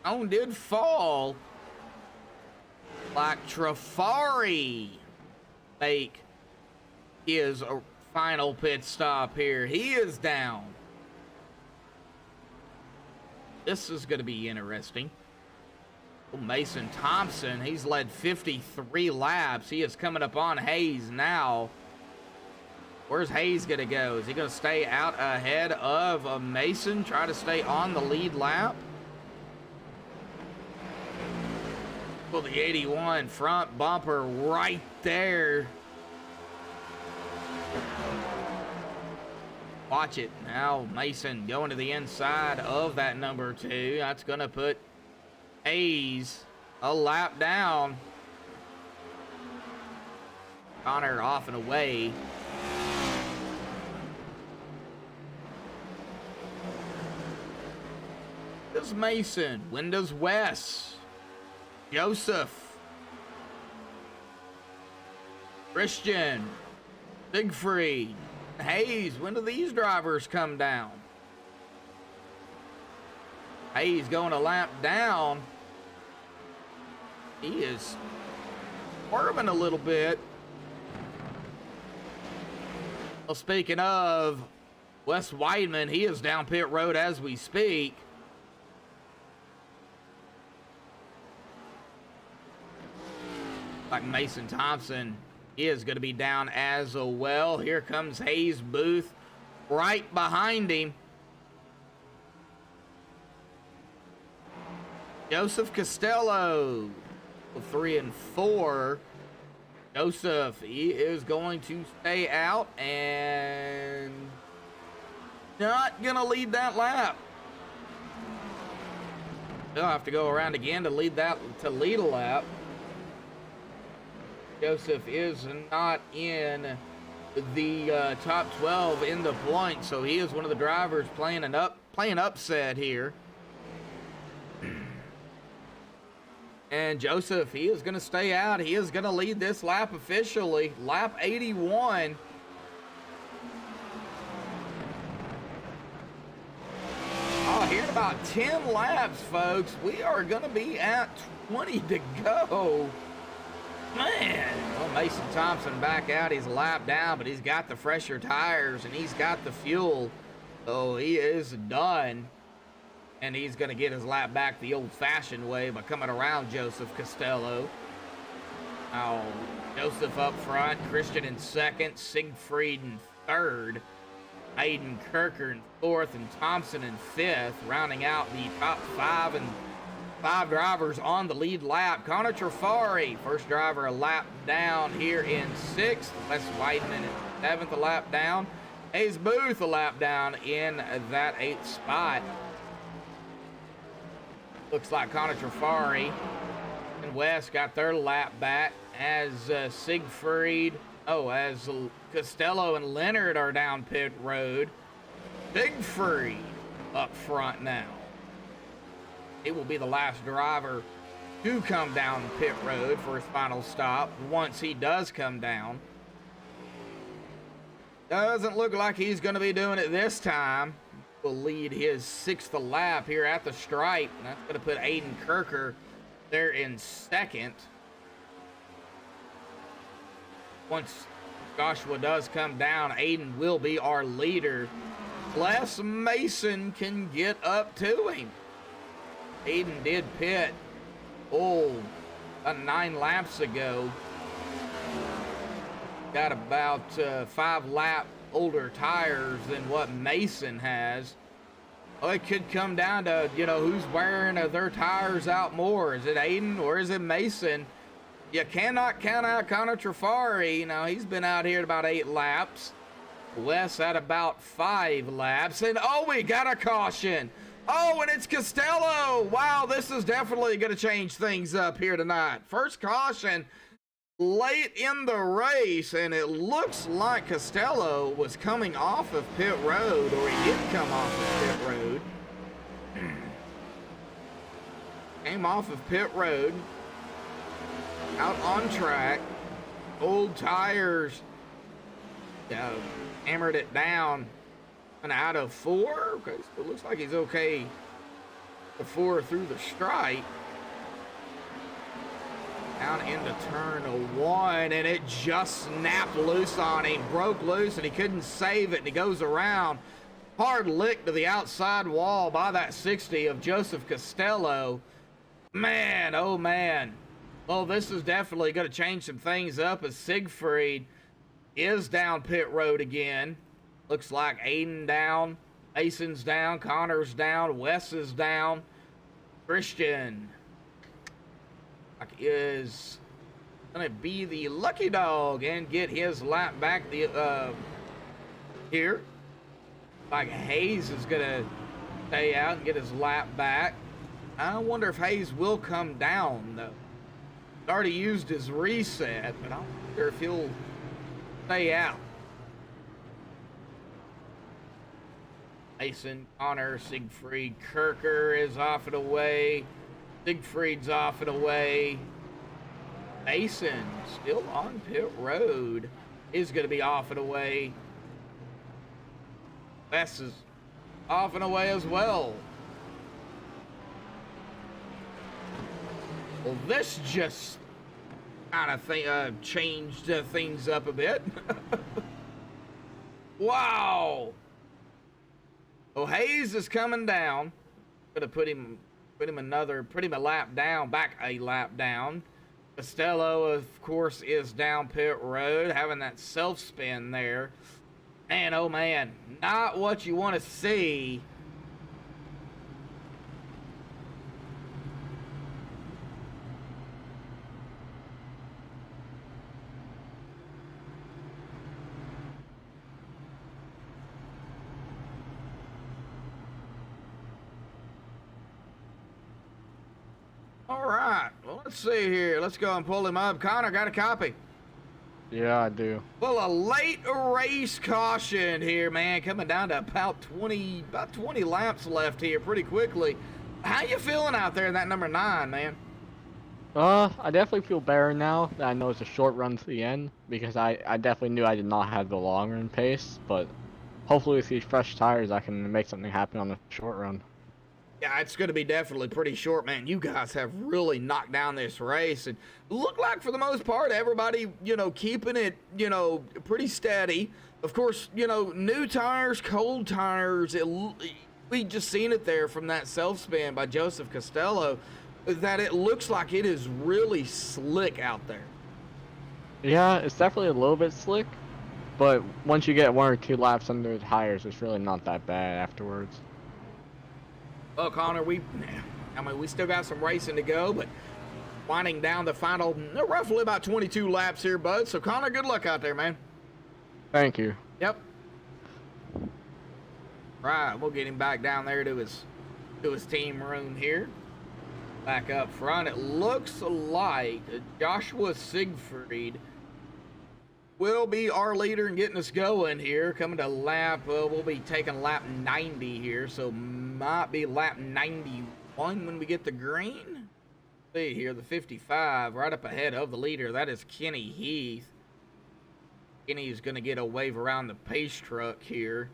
Cone did fall. Like Trafari make his final pit stop here. He is down. This is going to be interesting. Mason Thompson, he's led 53 laps. He is coming up on Hayes now. Where's Hayes going to go? Is he going to stay out ahead of Mason? Try to stay on the lead lap? Well, the 81 front bumper right there. Watch it. Now Mason going to the inside of that number 2. That's going to put Hayes a lap down. Connor off and away. This Mason. When does Wes? Joseph. Christian. Siegfried. Hayes. When do these drivers come down? Hayes going a lap down. He is swerving a little bit. Well, speaking of Wes Weidman, he is down pit road as we speak. Like Mason Thompson is going to be down as well. Here comes Hayes Booth right behind him. Joseph Costello, 3 and 4. Joseph, he is going to stay out and not going to lead that lap. They'll have to go around again to lead a lap. Joseph is not in the top 12 in the points, so he is one of the drivers playing upset here. And Joseph, he is going to stay out. He is going to lead this lap officially. Lap 81. Oh, here in about 10 laps, folks. We are going to be at 20 to go. Man. Well, Mason Thompson back out. He's a lap down, but he's got the fresher tires and he's got the fuel. So he is done. And he's going to get his lap back the old-fashioned way by coming around Joseph Costello. Now, Joseph up front, Christian in second, Siegfried in third, Aiden Kirker in fourth, and Thompson in fifth, rounding out the top five drivers on the lead lap. Connor Trafari, first driver a lap down here in sixth. Les Weidman in seventh, a lap down. Hayes Booth a lap down in that eighth spot. Looks like Connor Trafari and West got their lap back as Siegfried, as Costello and Leonard are down pit road. Siegfried up front now. It will be the last driver to come down pit road for his final stop once he does come down. Doesn't look like he's going to be doing it this time. Will lead his sixth lap here at the stripe. And that's going to put Aiden Kirker there in second. Once Joshua does come down, Aiden will be our leader. Les Mason can get up to him. Aiden did pit, about 9 laps ago. Got about 5 lap older tires than what Mason has. Well, it could come down to, who's wearing their tires out more. Is it Aiden or is it Mason? You cannot count out Connor Trafari. He's been out here at about 8 laps. Wes at about 5 laps. And, we got a caution. And it's Costello. Wow, this is definitely going to change things up here tonight. First caution late in the race, and it looks like Costello was coming off of pit road, or he did come off of pit road. Came off of pit road, out on track, old tires, hammered it down, and out of 4. Okay, so it looks like he's okay to 4 through the stripe. Down into turn 1, and it just snapped loose on him, broke loose, and he couldn't save it, and he goes around. Hard lick to the outside wall by that 60 of Joseph Costello. Man, oh man. Well, this is definitely going to change some things up as Siegfried is down pit road again. Looks like Aiden down, Mason's down, Connor's down, Wes is down, Christian is gonna be the lucky dog and get his lap back here. Like Hayes is gonna stay out and get his lap back. I wonder if Hayes will come down though. He's already used his reset, but I wonder if he'll stay out. Mason, Connor, Siegfried, Kirker is off and away. Siegfried's off and away. Mason, still on pit road, is going to be off and away. Wes is off and away as well. Well, this just kind of changed things up a bit. Wow. Well, Hayes is coming down. Gonna put him a lap down, back a lap down. Costello, of course, is down pit road, having that self spin there. Man, oh man, not what you want to see. All right. Well, let's see here. Let's go and pull him up. Connor, got a copy? Yeah, I do. Well, a late race caution here, man, coming down to about 20 laps left here pretty quickly. How you feeling out there in that number 9, man? I definitely feel better now that I know it's a short run to the end, because I definitely knew I did not have the long run pace, but hopefully with these fresh tires I can make something happen on the short run. Yeah, it's going to be definitely pretty short, man. You guys have really knocked down this race, and look like for the most part everybody, keeping it, pretty steady. Of course, new tires, cold tires, we just seen it there from that self-spin by Joseph Costello, that it looks like it is really slick out there. Yeah, it's definitely a little bit slick, but once you get 1 or 2 laps under the tires, it's really not that bad afterwards. Well, Connor, we still got some racing to go, but winding down the final, roughly about 22 laps here, bud. So, Connor, good luck out there, man. Thank you. Yep. Right, we'll get him back down there to his team room here. Back up front, it looks like Joshua Siegfried will be our leader in getting us going here. Coming to lap, we'll be taking lap 90 here, so might be lap 91 when we get the green. See here, the 55 right up ahead of the leader. That is Kenny Heath. Kenny is going to get a wave around the pace truck here,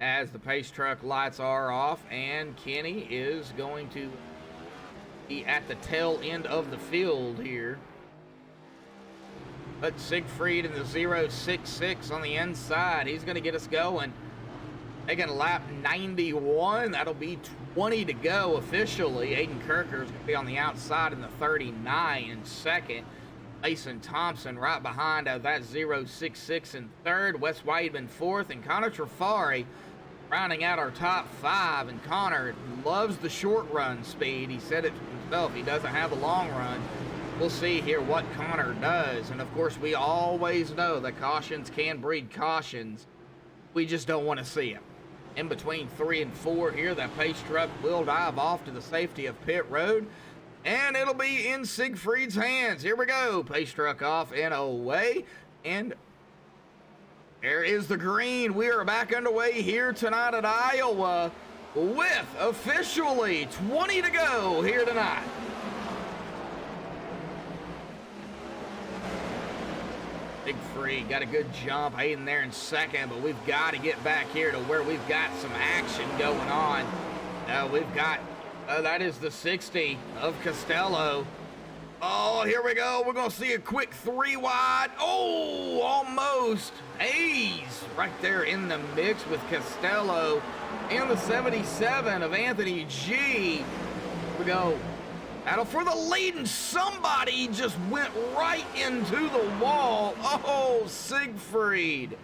as the pace truck lights are off, and Kenny is going to be at the tail end of the field here. But Siegfried in the 066 on the inside. He's going to get us going. Taking lap 91. That'll be 20 to go officially. Aiden Kirker is going to be on the outside in the 39 in second. Mason Thompson right behind that 066 in third. Wes Weidman fourth. And Connor Trafari rounding out our top 5. And Connor loves the short run speed. He said it himself. He doesn't have the long run. We'll see here what Connor does. And, of course, we always know that cautions can breed cautions. We just don't want to see them. In between 3 and 4 here, that pace truck will dive off to the safety of pit road. And it'll be in Siegfried's hands. Here we go. Pace truck off and away. And there is the green. We are back underway here tonight at Iowa with officially 20 to go here tonight. Siegfried got a good jump, Aiden there in second, but we've got to get back here to where we've got some action going on. We've got, that is the 60 of Costello. Oh, here we go. We're going to see a quick 3 wide. Oh, almost. Hayes right there in the mix with Costello. And the 77 of Anthony G. Here we go. Battle for the lead, and somebody just went right into the wall. Oh, Siegfried.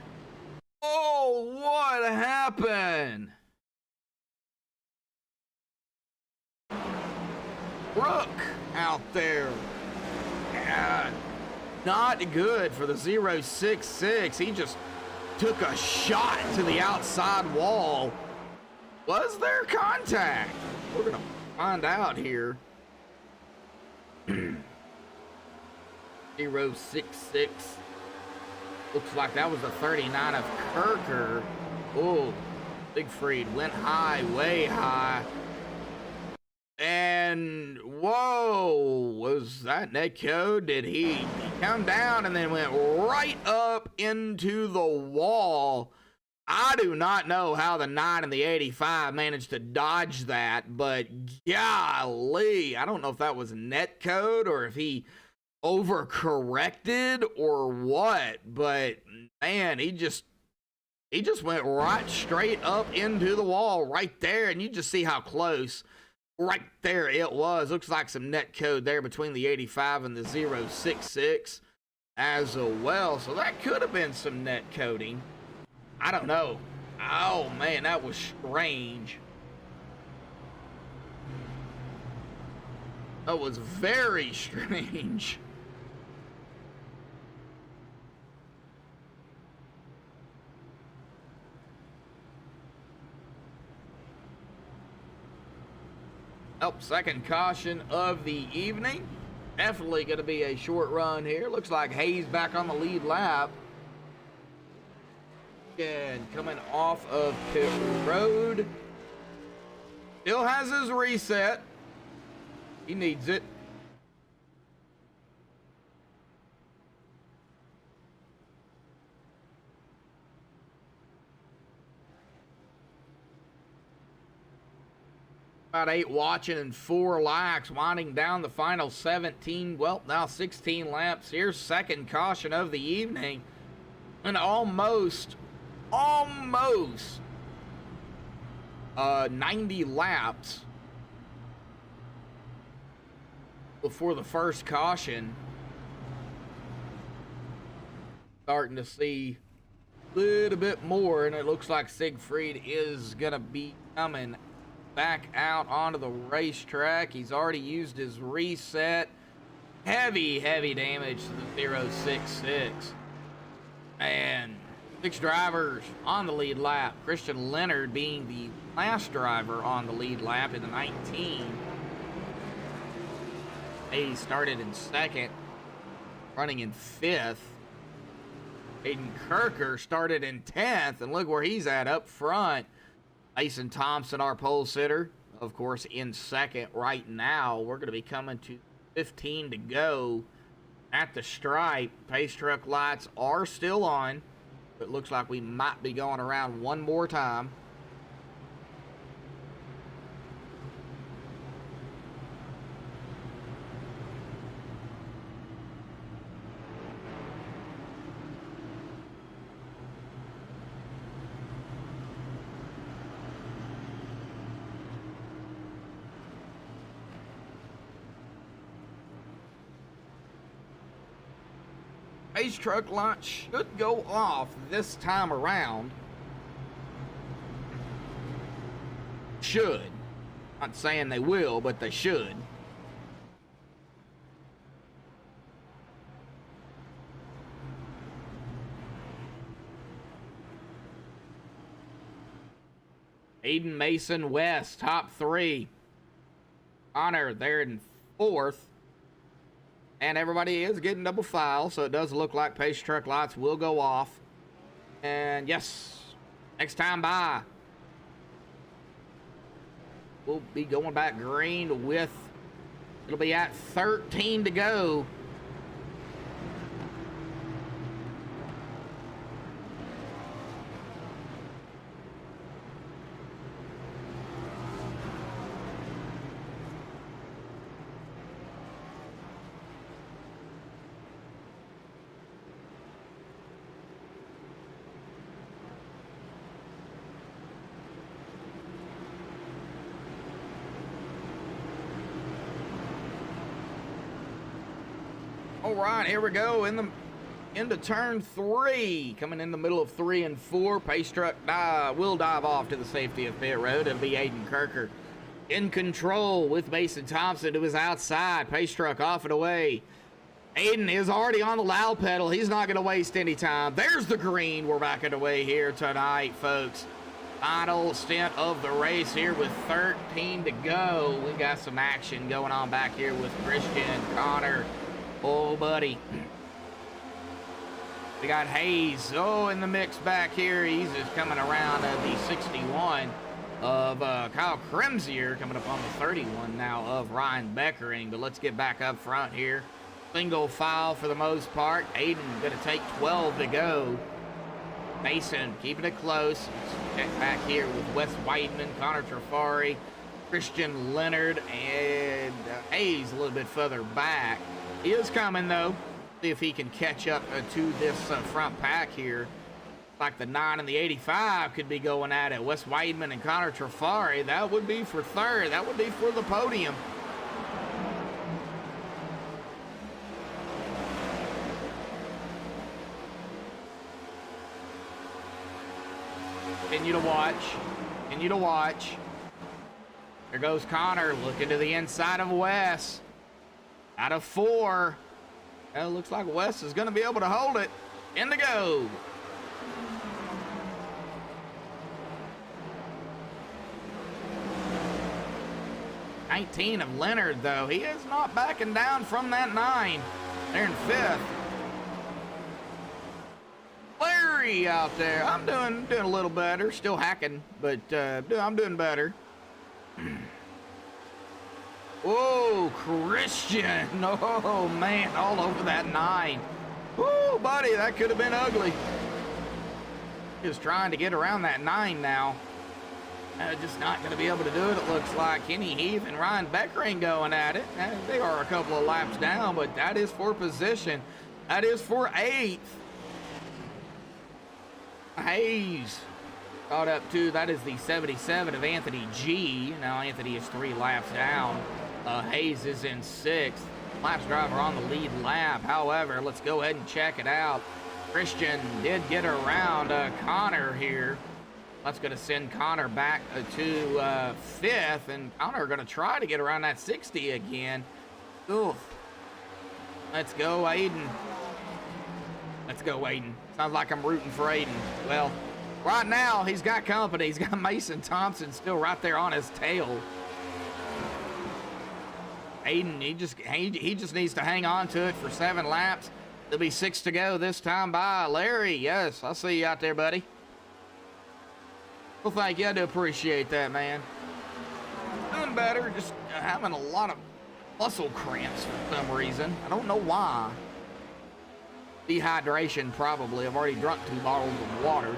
Oh, what happened? Brooke out there. Yeah, not good for the 066. He just took a shot to the outside wall. Was there contact? We're going to find out here. 066. Looks like that was the 39 of Kirker. Oh, Siegfried went high, way high. And whoa, was that netcode? Did he come down and then went right up into the wall? I do not know how the 9 and the 85 managed to dodge that, but golly, I don't know if that was netcode or if he overcorrected or what, but man, he just went right straight up into the wall right there, and you just see how close right there it was. Looks like some netcode there between the 85 and the 066 as well, so that could have been some netcoding. I don't know. Oh, man, that was strange. That was very strange. Oh, second caution of the evening. Definitely going to be a short run here. Looks like Hayes back on the lead lap. And coming off of pit road. Still has his reset. He needs it. About 8 watching and 4 laps, winding down the final 17, well, now 16 laps. Here's second caution of the evening. And almost 90 laps before the first caution. Starting to see a little bit more, and it looks like Siegfried is going to be coming back out onto the racetrack. He's already used his reset. Heavy damage to the 066. And 6 drivers on the lead lap. Christian Leonard being the last driver on the lead lap in the 19. He started in 2nd, running in 5th. Aiden Kirker started in 10th, and look where he's at up front. Mason Thompson, our pole sitter, of course, in 2nd right now. We're going to be coming to 15 to go at the stripe. Pace truck lights are still on. It looks like we might be going around one more time. Pace truck light should go off this time around. Should. Not saying they will, but they should. Aiden Mason West, top 3. Connor there in 4th. And everybody is getting double file, so it does look like pace truck lights will go off. And yes, next time by, we'll be going back green with, it'll be at 13 to go. All right, here we go into turn 3. Coming in the middle of 3 and 4. Pace truck will dive off to the safety of pit road. It'll be Aiden Kirker in control with Mason Thompson to his outside. Pace truck off and away. Aiden is already on the loud pedal. He's not going to waste any time. There's the green. We're backing away here tonight, folks. Final stint of the race here with 13 to go. We got some action going on back here with Christian, Connor. Oh, buddy. We got Hayes, in the mix back here. He's just coming around the 61 of Kyle Kremsier, coming up on the 31 now of Ryan Beckering. But let's get back up front here. Single file for the most part. Aiden going to take 12 to go. Mason keeping it close. Check back here with Wes Weidman, Connor Trafari, Christian Leonard, and Hayes a little bit further back. He is coming, though. See if he can catch up to this front pack here. Like the 9 and the 85 could be going at it. Wes Weidman and Connor Trafari. That would be for 3rd. That would be for the podium. Continue to watch. Continue to watch. There goes Connor looking to the inside of Wes. Out of 4. Well, it looks like Wes is going to be able to hold it. In to go. 19 of Leonard, though. He is not backing down from that 9. They're in 5th. Larry out there. I'm doing a little better. Still hacking, but I'm doing better. Whoa, Christian. Oh, man, all over that 9. Woo, buddy, that could have been ugly. Just trying to get around that 9 now. Just not going to be able to do it, it looks like. Kenny Heath and Ryan Beckering going at it. They are a couple of laps down, but that is for position. That is for 8th. Hayes caught up to, that is the 77 of Anthony G. Now Anthony is 3 laps down. Hayes is in 6th. Laps driver on the lead lap. However, let's go ahead and check it out. Christian did get around Connor here. That's going to send Connor back to 5th, and Connor going to try to get around that 60 again. Oof. Let's go, Aiden. Let's go, Aiden. Sounds like I'm rooting for Aiden. Well, right now, he's got company. He's got Mason Thompson still right there on his tail. Aiden, he just needs to hang on to it for 7 laps. There'll be 6 to go this time by Larry. Yes, I see you out there, buddy. Well, thank you. I do appreciate that, man. Doing better. Just having a lot of muscle cramps for some reason. I don't know why. Dehydration, probably. I've already drunk 2 bottles of water.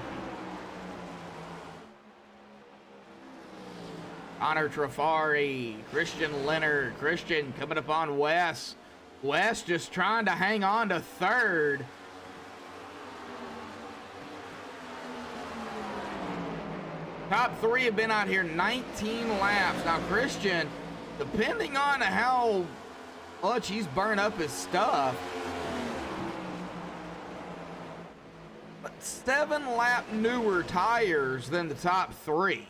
Connor Trafari, Christian Leonard, Christian coming up on Wes. Wes just trying to hang on to 3rd. Top 3 have been out here 19 laps. Now, Christian, depending on how much he's burned up his stuff, but 7 lap newer tires than the top 3.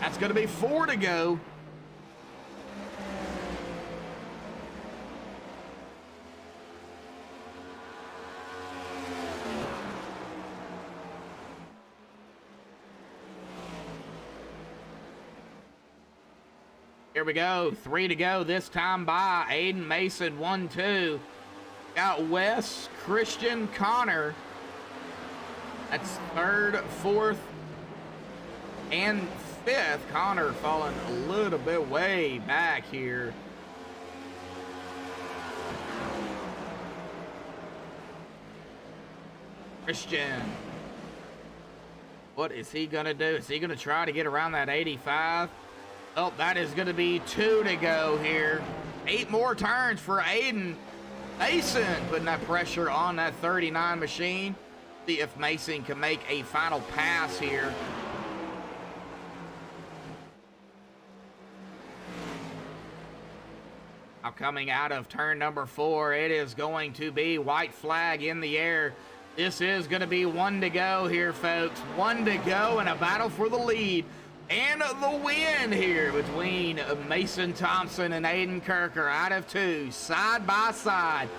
That's going to be 4 to go. Here we go. 3 to go this time by Aiden Mason. 1-2. Got Wes, Christian, Connor. That's 3rd, 4th, and 5th. Connor falling a little bit way back here. Christian. What is he going to do? Is he going to try to get around that 85? Oh, that is going to be 2 to go here. 8 more turns for Aiden Mason, putting that pressure on that 39 machine. See if Mason can make a final pass here. Now coming out of turn number 4, it is going to be white flag in the air. This is going to be 1 to go here, folks. 1 to go and a battle for the lead. And the win here between Mason Thompson and Aiden Kirker out of 2, side by side.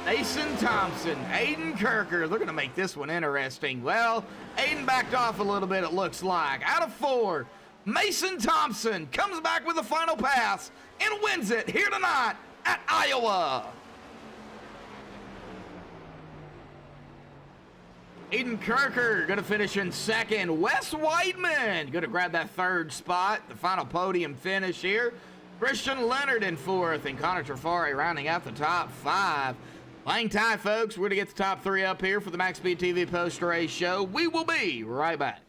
Mason Thompson, Aiden Kirker. They're going to make this one interesting. Well, Aiden backed off a little bit, it looks like. Out of 4, Mason Thompson comes back with a final pass and wins it here tonight at Iowa. Aiden Kirker going to finish in 2nd. Wes Whiteman going to grab that 3rd spot. The final podium finish here. Christian Leonard in 4th, and Connor Trafari rounding out the top 5. Hang tight, folks. We're going to get the top 3 up here for the MaxSpeedTV post-race show. We will be right back.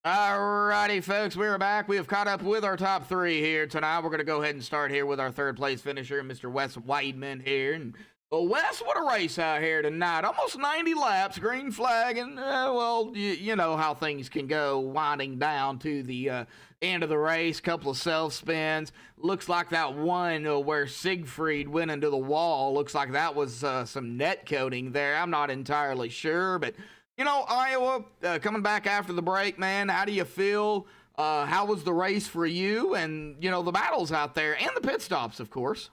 Alrighty, folks, we're back. We have caught up with our top three here tonight. We're going to go ahead and start here with our third place finisher, Mr. Wes Weidman here. And Wes, what a race out here tonight. Almost 90 laps, green flag, and well, you know how things can go, winding down to the end of the race. Couple of self spins. Looks like that one where Siegfried went into the wall. Looks like that was some net coating there. I'm not entirely sure, but you know, Iowa, coming back after the break, man, how do you feel? How was the race for you? And, you know, the battles out there and the pit stops, of course.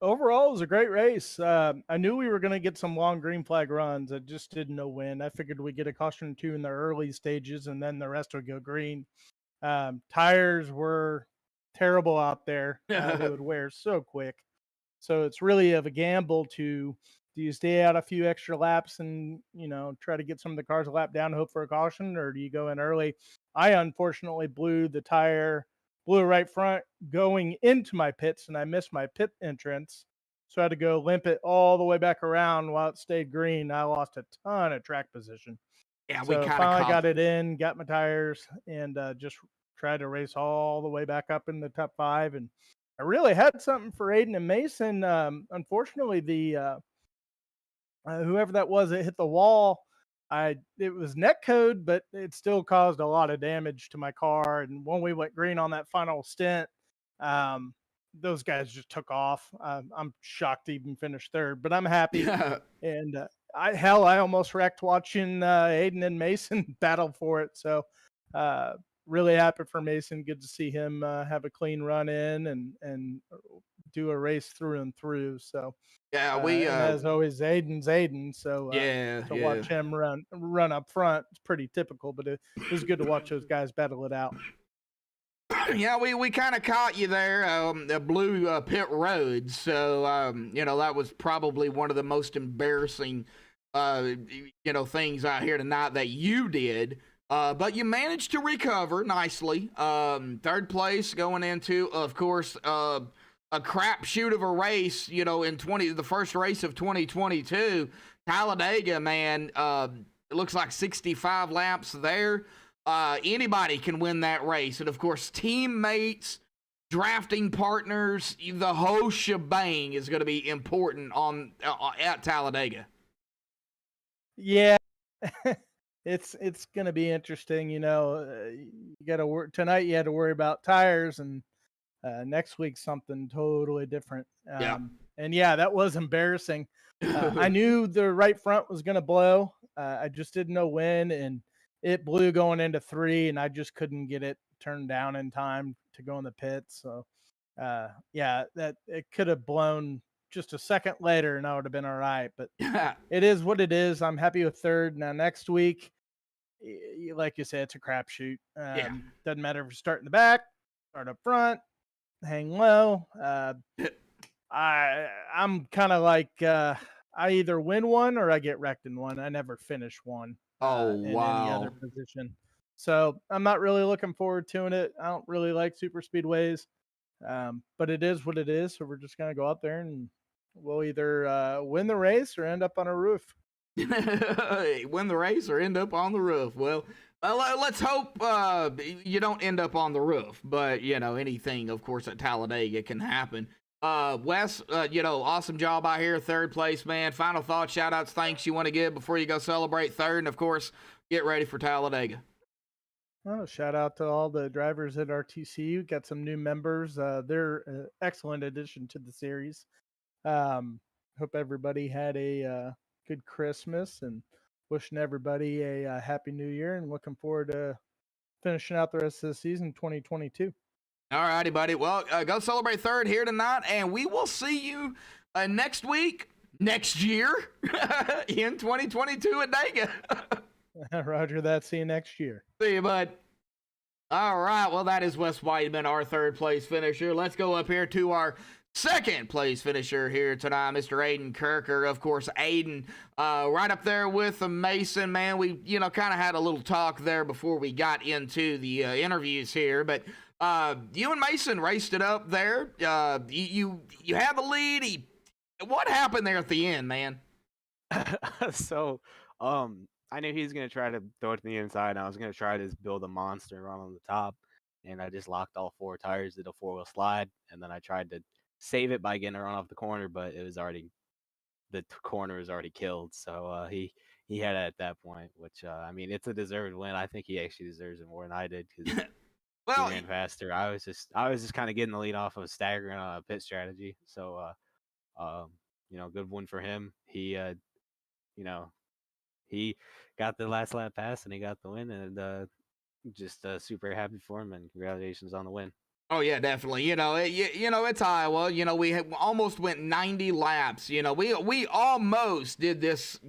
Overall, it was a great race. I knew we were going to get some long green flag runs. I just didn't know when. I figured we'd get a caution or two in the early stages, and then the rest would go green. Tires were terrible out there. They would wear so quick. So it's really of a gamble to do you stay out a few extra laps and, you know, try to get some of the cars a lap down and hope for a caution, or do you go in early? I unfortunately blew right front going into my pits, and I missed my pit entrance. So I had to go limp it all the way back around while it stayed green. I lost a ton of track position. Yeah, So we finally got it in, got my tires, and just tried to race all the way back up in the top 5. And I really had something for Aiden and Mason. Unfortunately, the whoever that was that hit the wall, it was net code, but it still caused a lot of damage to my car. And when we went green on that final stint, those guys just took off. I'm shocked to even finish third, but I'm happy. And I almost wrecked watching Aiden and Mason battle for it. So really happy for Mason. Good to see him have a clean run in and do a race through and through. So yeah, and as always, Aiden's Aiden. So to watch him run up front, it's pretty typical. But it was good to watch those guys battle it out. Yeah, we kind of caught you there, the blue pit road. So, you know, that was probably one of the most embarrassing, you know, things out here tonight that you did. But you managed to recover nicely. Third place going into, of course, a crapshoot of a race, you know, in the first race of 2022. Talladega, man, it looks like 65 laps there. Anybody can win that race. And of course, teammates, drafting partners, the whole shebang is going to be important at Talladega. Yeah. It's going to be interesting. You know, you got to work tonight. You had to worry about tires, and next week something totally different. And yeah, that was embarrassing. I knew the right front was going to blow. I just didn't know when, and it blew going into 3, and I just couldn't get it turned down in time to go in the pits. So yeah, that it could have blown just a second later, and I would have been all right. But it is what it is. I'm happy with third. Now next week, like you said, it's a crapshoot. Doesn't matter if you start in the back, start up front, hang low. I'm kind of like I either win one or I get wrecked in one. I never finish one. In any other position. So I'm not really looking forward to it. I don't really like super speedways, but it is what it is. So we're just gonna go out there and we'll either win the race or end up on a roof. Win the race or end up on the roof. Well, let's hope you don't end up on the roof. But you know, anything, of course, at Talladega can happen. Wes, you know, awesome job out here, third place, man. Final thoughts, shout outs, thanks you want to give before you go celebrate third, and of course, get ready for Talladega. Oh, shout out to all the drivers at RTC. Got some new members. They're an excellent addition to the series. Hope everybody had a good Christmas, and wishing everybody a happy new year, and looking forward to finishing out the rest of the season 2022. All righty, buddy. Well, go celebrate third here tonight, and we will see you next week, next year, in 2022 at Dega. Roger that. See you next year. See you, bud. All right. Well, that is Wes Weidman, our third place finisher. Let's go up here to our second place finisher here tonight, Mr. Aiden Kirker. Of course, Aiden, right up there with Mason, man. We, you know, kind of had a little talk there before we got into the interviews here, but you and Mason raced it up there. You had the lead. What happened there at the end, man? So, I knew he was gonna try to throw it to the inside, and I was gonna try to just build a monster run on the top, and I just locked all 4 tires, did a 4-wheel slide, and then I tried to save it by getting a run off the corner, but it was already corner was already killed. So he had it at that point, which I mean, it's a deserved win. I think he actually deserves it more than I did because Well, he ran faster. I was just kind of getting the lead off of staggering on a pit strategy. So good win for him. He he got the last lap pass and he got the win, and just super happy for him, and congratulations on the win. oh yeah, definitely. It's Iowa. We almost went 90 laps. We almost did this.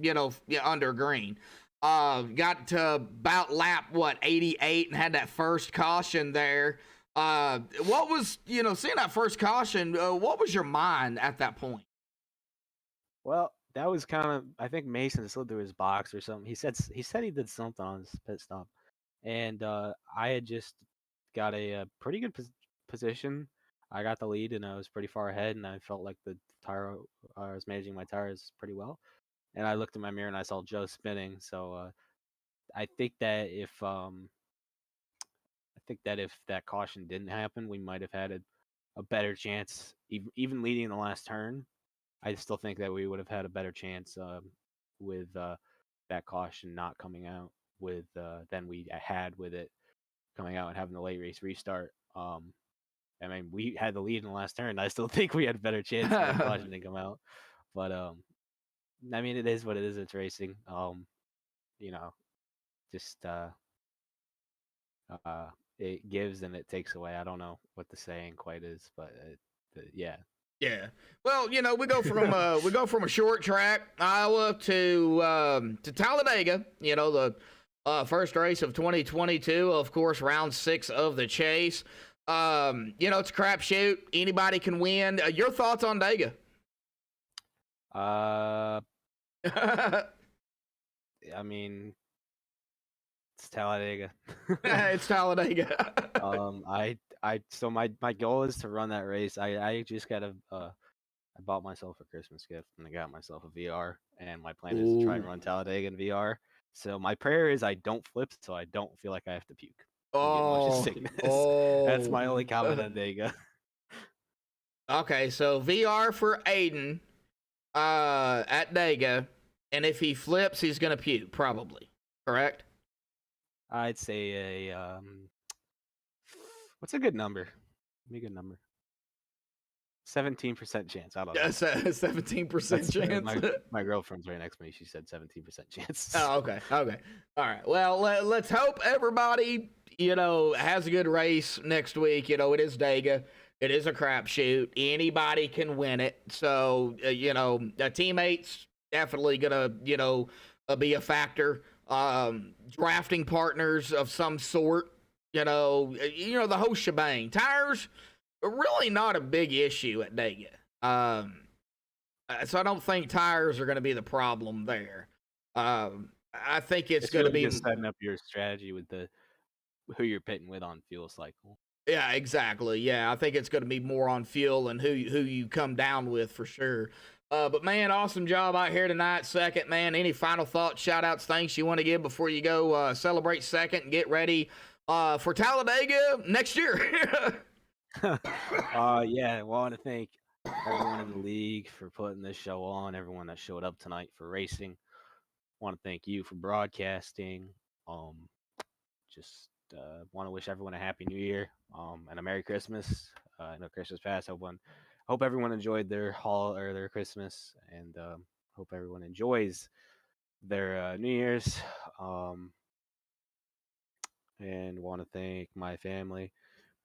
Under green. Got to about lap 88 and had that first caution there. What was seeing that first caution? What was your mind at that point? Well, that was kind of, I think Mason slid through his box or something. He said he did something on his pit stop, and I had just got a pretty good position. I got the lead and I was pretty far ahead, and I felt like the tire I was managing my tires pretty well. And I looked in my mirror and I saw Joe spinning. So I think that if that caution didn't happen, we might have had a better chance, even leading in the last turn. I still think that we would have had a better chance with that caution not coming out than we had with it coming out and having the late race restart. I mean, we had the lead in the last turn. I still think we had a better chance if that caution didn't come out. But I mean, it is what it is. It's racing. Just it gives and it takes away. I don't know what the saying quite is, but yeah. Yeah. Well, we go from a short track Iowa to Talladega. The first race of 2022. Of course, round 6 of the chase. It's a crapshoot. Anybody can win. Your thoughts on Dega? I mean, it's Talladega. It's Talladega. So my goal is to run that race. I just got I bought myself a Christmas gift and I got myself a VR, and my plan is to try and run Talladega in VR. So my prayer is I don't flip, so I don't feel like I have to puke. That's my only comment on Dega. Okay, so VR for Aiden at Dega, and if he flips, he's gonna puke, probably. Correct? I'd say what's a good number? Give me a good number. 17% chance. I don't know. 17% chance. My girlfriend's right next to me. She said 17% chance. Oh, okay. All right. Well, let's hope everybody, has a good race next week. It is Dega. It is a crapshoot. Anybody can win it. So, teammates definitely gonna, be a factor. Drafting partners of some sort. The whole shebang. Tires are really not a big issue at Dega. So I don't think tires are going to be the problem there. I think it's going to be just setting up your strategy with who you're pitting with on fuel cycle. Yeah, exactly. Yeah, I think it's going to be more on fuel and who you come down with for sure. But man, awesome job out here tonight. Second, man, any final thoughts, shout outs, thanks you want to give before you go celebrate second and get ready for Talladega next year? Yeah, I want to thank everyone in the league for putting this show on, everyone that showed up tonight for racing. Want to thank you for broadcasting. Just want to wish everyone a happy new year and a Merry Christmas. I know Christmas passed. Hope everyone enjoyed their their Christmas, and hope everyone enjoys their New Year's. And want to thank my family,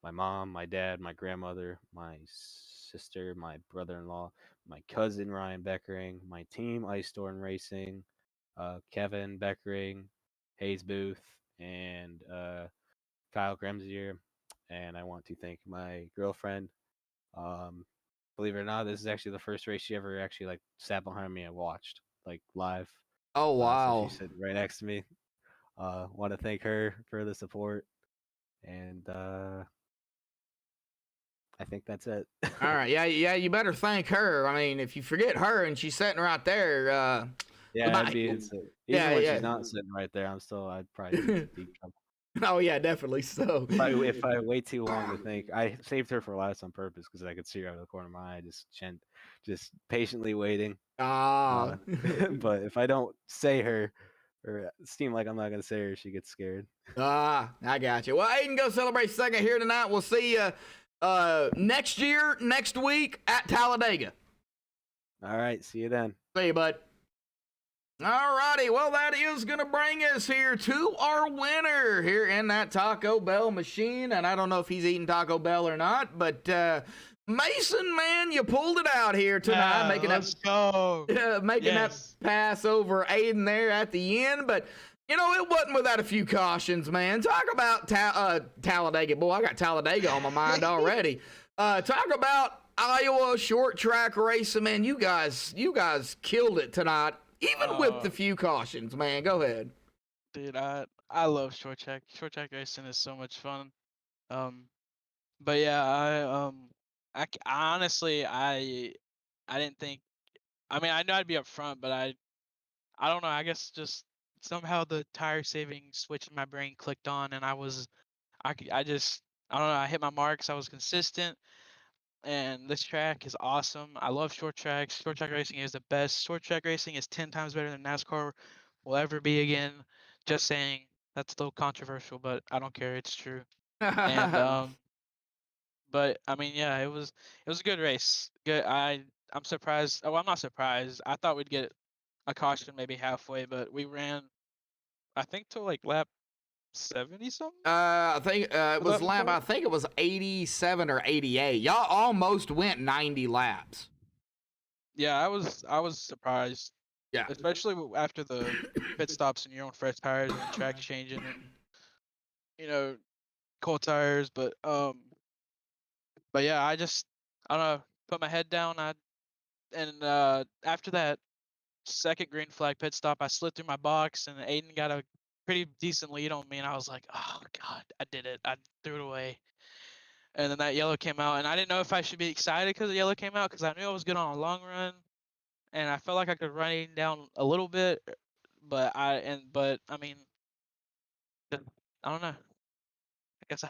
my mom, my dad, my grandmother, my sister, my brother-in-law, my cousin Ryan Beckering, my team Ice Storm Racing, Kevin Beckering, Hayes Booth, and Kyle Gremsier. And I want to thank my girlfriend. Believe it or not, this is actually the first race she ever actually sat behind me and watched live. Oh wow! So she sat right next to me. Want to thank her for the support, and I think that's it. All right, yeah, you better thank her. I mean, if you forget her and she's sitting right there, Yeah, I'd Like, be insane. Even yeah, when yeah. she's not sitting right there, I'd probably be in deep trouble. Oh yeah, definitely so. If I wait too long to think, I saved her for last on purpose because I could see her out of the corner of my eye, just patiently waiting. Ah. But if I don't say her, or seem like I'm not gonna say her, she gets scared. Ah, I got you. Well, Aiden, go celebrate second here tonight. We'll see you next year, next week at Talladega. All right, see you then. See you, bud. All righty. Well, that is going to bring us here to our winner here in that Taco Bell machine. And I don't know if he's eating Taco Bell or not, but Mason, man, you pulled it out here tonight, making let's go. making Yes. that pass over Aiden there at the end. But you know, it wasn't without a few cautions, man. Talk about Talladega. Boy, I got Talladega on my mind already. Talk about Iowa short track racing, man. You guys killed it tonight, even with the few cautions, man. Go ahead. Dude, I love short track. Short track racing is so much fun. But yeah, honestly, I didn't think. I mean, I know I'd be up front, but I don't know. I guess just somehow the tire saving switch in my brain clicked on, and I just I don't know. I hit my marks. I was consistent, and this track is awesome. I love short tracks. Short track racing is the best. Short track racing is 10 times better than NASCAR will ever be again. Just saying. That's a little controversial, but I don't care. It's true. And but I mean, yeah, it was a good race. Good. I'm surprised. Oh, I'm not surprised. I thought we'd get a caution maybe halfway, but we ran, I think, till like lap 70 something. I think it was that lap. before? I think it was 87 or 88. Y'all almost went 90 laps. Yeah, I was surprised, Yeah. especially after the pit stops and your own fresh tires and track changing and cold tires. But yeah, I don't know, put my head down. After that second green flag pit stop, I slid through my box, and Aiden got a pretty decent lead on me, and I was like, "Oh God, I did it! I threw it away." And then that yellow came out, and I didn't know if I should be excited because the yellow came out because I knew I was good on a long run, and I felt like I could run Aiden down a little bit, but I mean, I don't know. I guess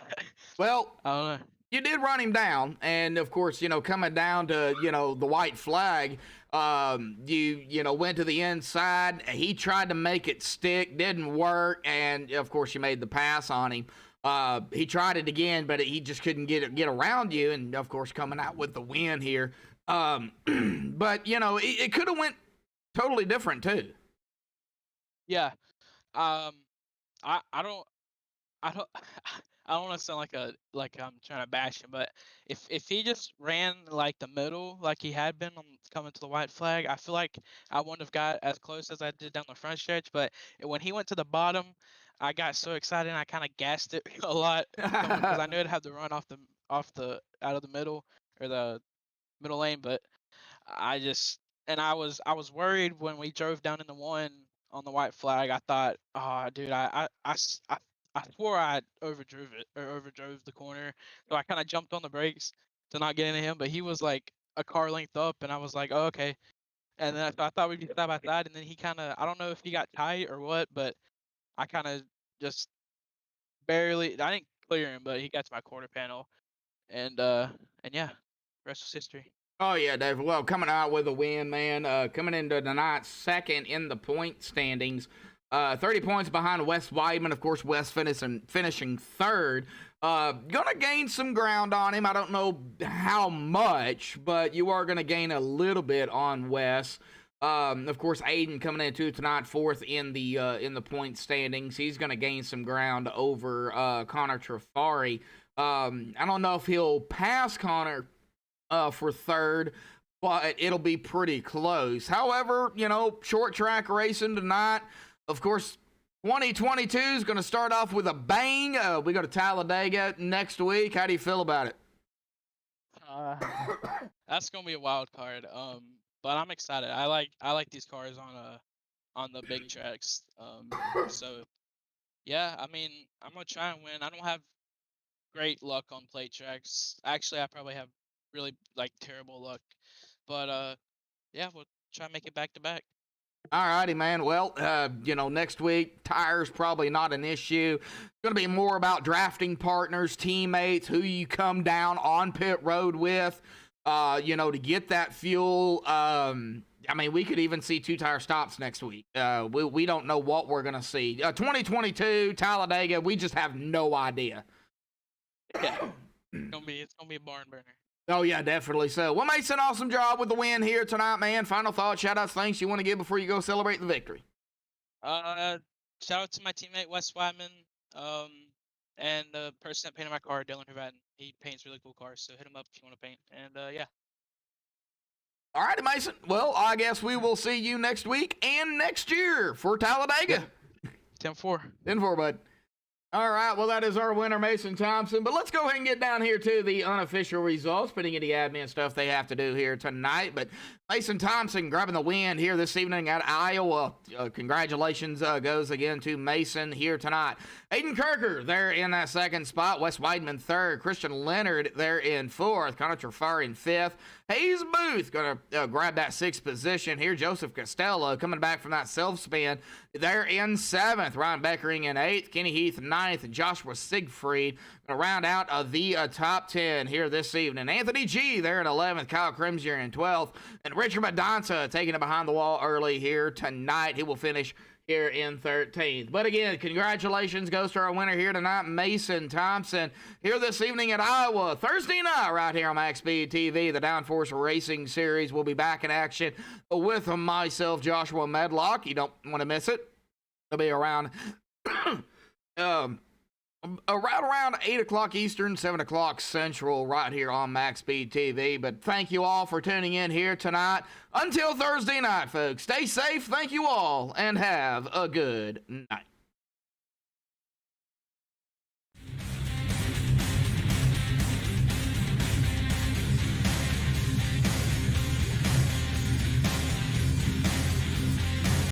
Well, I don't know. you did run him down, and of course, coming down to the white flag, you went to the inside. He tried to make it stick, didn't work, and of course, you made the pass on him. He tried it again, but he just couldn't get around you, and of course, coming out with the win here. But it could have went totally different too. Yeah. Um, I don't I don't I don't want to sound like I'm trying to bash him, but if he just ran like the middle like he had been on coming to the white flag, I feel like I wouldn't have got as close as I did down the front stretch. But when he went to the bottom, I got so excited and I kind of gassed it a lot because I knew I'd have to run off the out of the middle or the middle lane. But I was worried when we drove down in the one on the white flag. I thought, oh, dude, I swore I overdrove it or overdrove the corner. So I kind of jumped on the brakes to not get into him, but he was like a car length up, and I was like, oh, okay. And then I thought we'd be side by side, and then he kind of, I don't know if he got tight or what, but I kind of just barely, I didn't clear him, but he got to my quarter panel, and yeah, rest was history. Oh yeah, Dave. Well, coming out with a win, man. Coming into tonight second in the point standings. 30 points behind Wes Weidman. Of course, Wes finishing third. Gonna gain some ground on him. I don't know how much, but you are gonna gain a little bit on Wes. Of course, Aiden coming into tonight fourth in the point standings. He's gonna gain some ground over Connor Trafari. I don't know if he'll pass Connor for third, but it'll be pretty close. However, short track racing tonight. Of course, 2022 is going to start off with a bang. We go to Talladega next week. How do you feel about it? That's gonna be a wild card. But I'm excited. I like these cars on the big tracks. So yeah, I mean, I'm gonna try and win. I don't have great luck on plate tracks. Actually, I probably have really like terrible luck. But yeah, we'll try and make it back to back. All righty, man. Well, next week, tires probably not an issue. It's going to be more about drafting partners, teammates, who you come down on pit road with, to get that fuel. We could even see 2-tire stops next week. We don't know what we're going to see. 2022, Talladega, we just have no idea. Yeah. It's gonna be a barn burner. Oh, yeah, definitely. So, well, Mason, awesome job with the win here tonight, man. Final thoughts, shout-outs, thanks you want to give before you go celebrate the victory? Shout out to my teammate Wes Wyman, and the person that painted my car, Dylan Hervatin. He paints really cool cars, so hit him up if you want to paint. And yeah. All righty, Mason. Well, I guess we will see you next week and next year for Talladega. 10-4. 10-4, bud. All right, well, that is our winner, Mason Thompson. But let's go ahead and get down here to the unofficial results, putting in the admin stuff they have to do here tonight. But Mason Thompson grabbing the win here this evening at Iowa. Congratulations goes again to Mason here tonight. Aiden Kirker there in that second spot. Wes Weidman third. Christian Leonard there in fourth. Connor Trafar in fifth. Hayes Booth going to grab that sixth position here. Joseph Costello coming back from that self-spin. They're in seventh. Ryan Beckering in eighth. Kenny Heath ninth. And Joshua Siegfried going to round out the top 10 here this evening. Anthony G there in 11th. Kyle Crimsier in 12th. And Richard Madonza taking it behind the wall early here tonight. He will finish here in 13th. But again, congratulations goes to our winner here tonight, Mason Thompson, here this evening at Iowa. Thursday night right here on MaxSpeedTV. The Downforce Racing Series will be back in action with myself, Joshua Medlock. You don't want to miss it. It'll be around around 8 o'clock Eastern, 7 o'clock Central right here on MaxSpeedTV. But thank you all for tuning in here tonight. Until Thursday night, folks, stay safe, thank you all, and have a good night.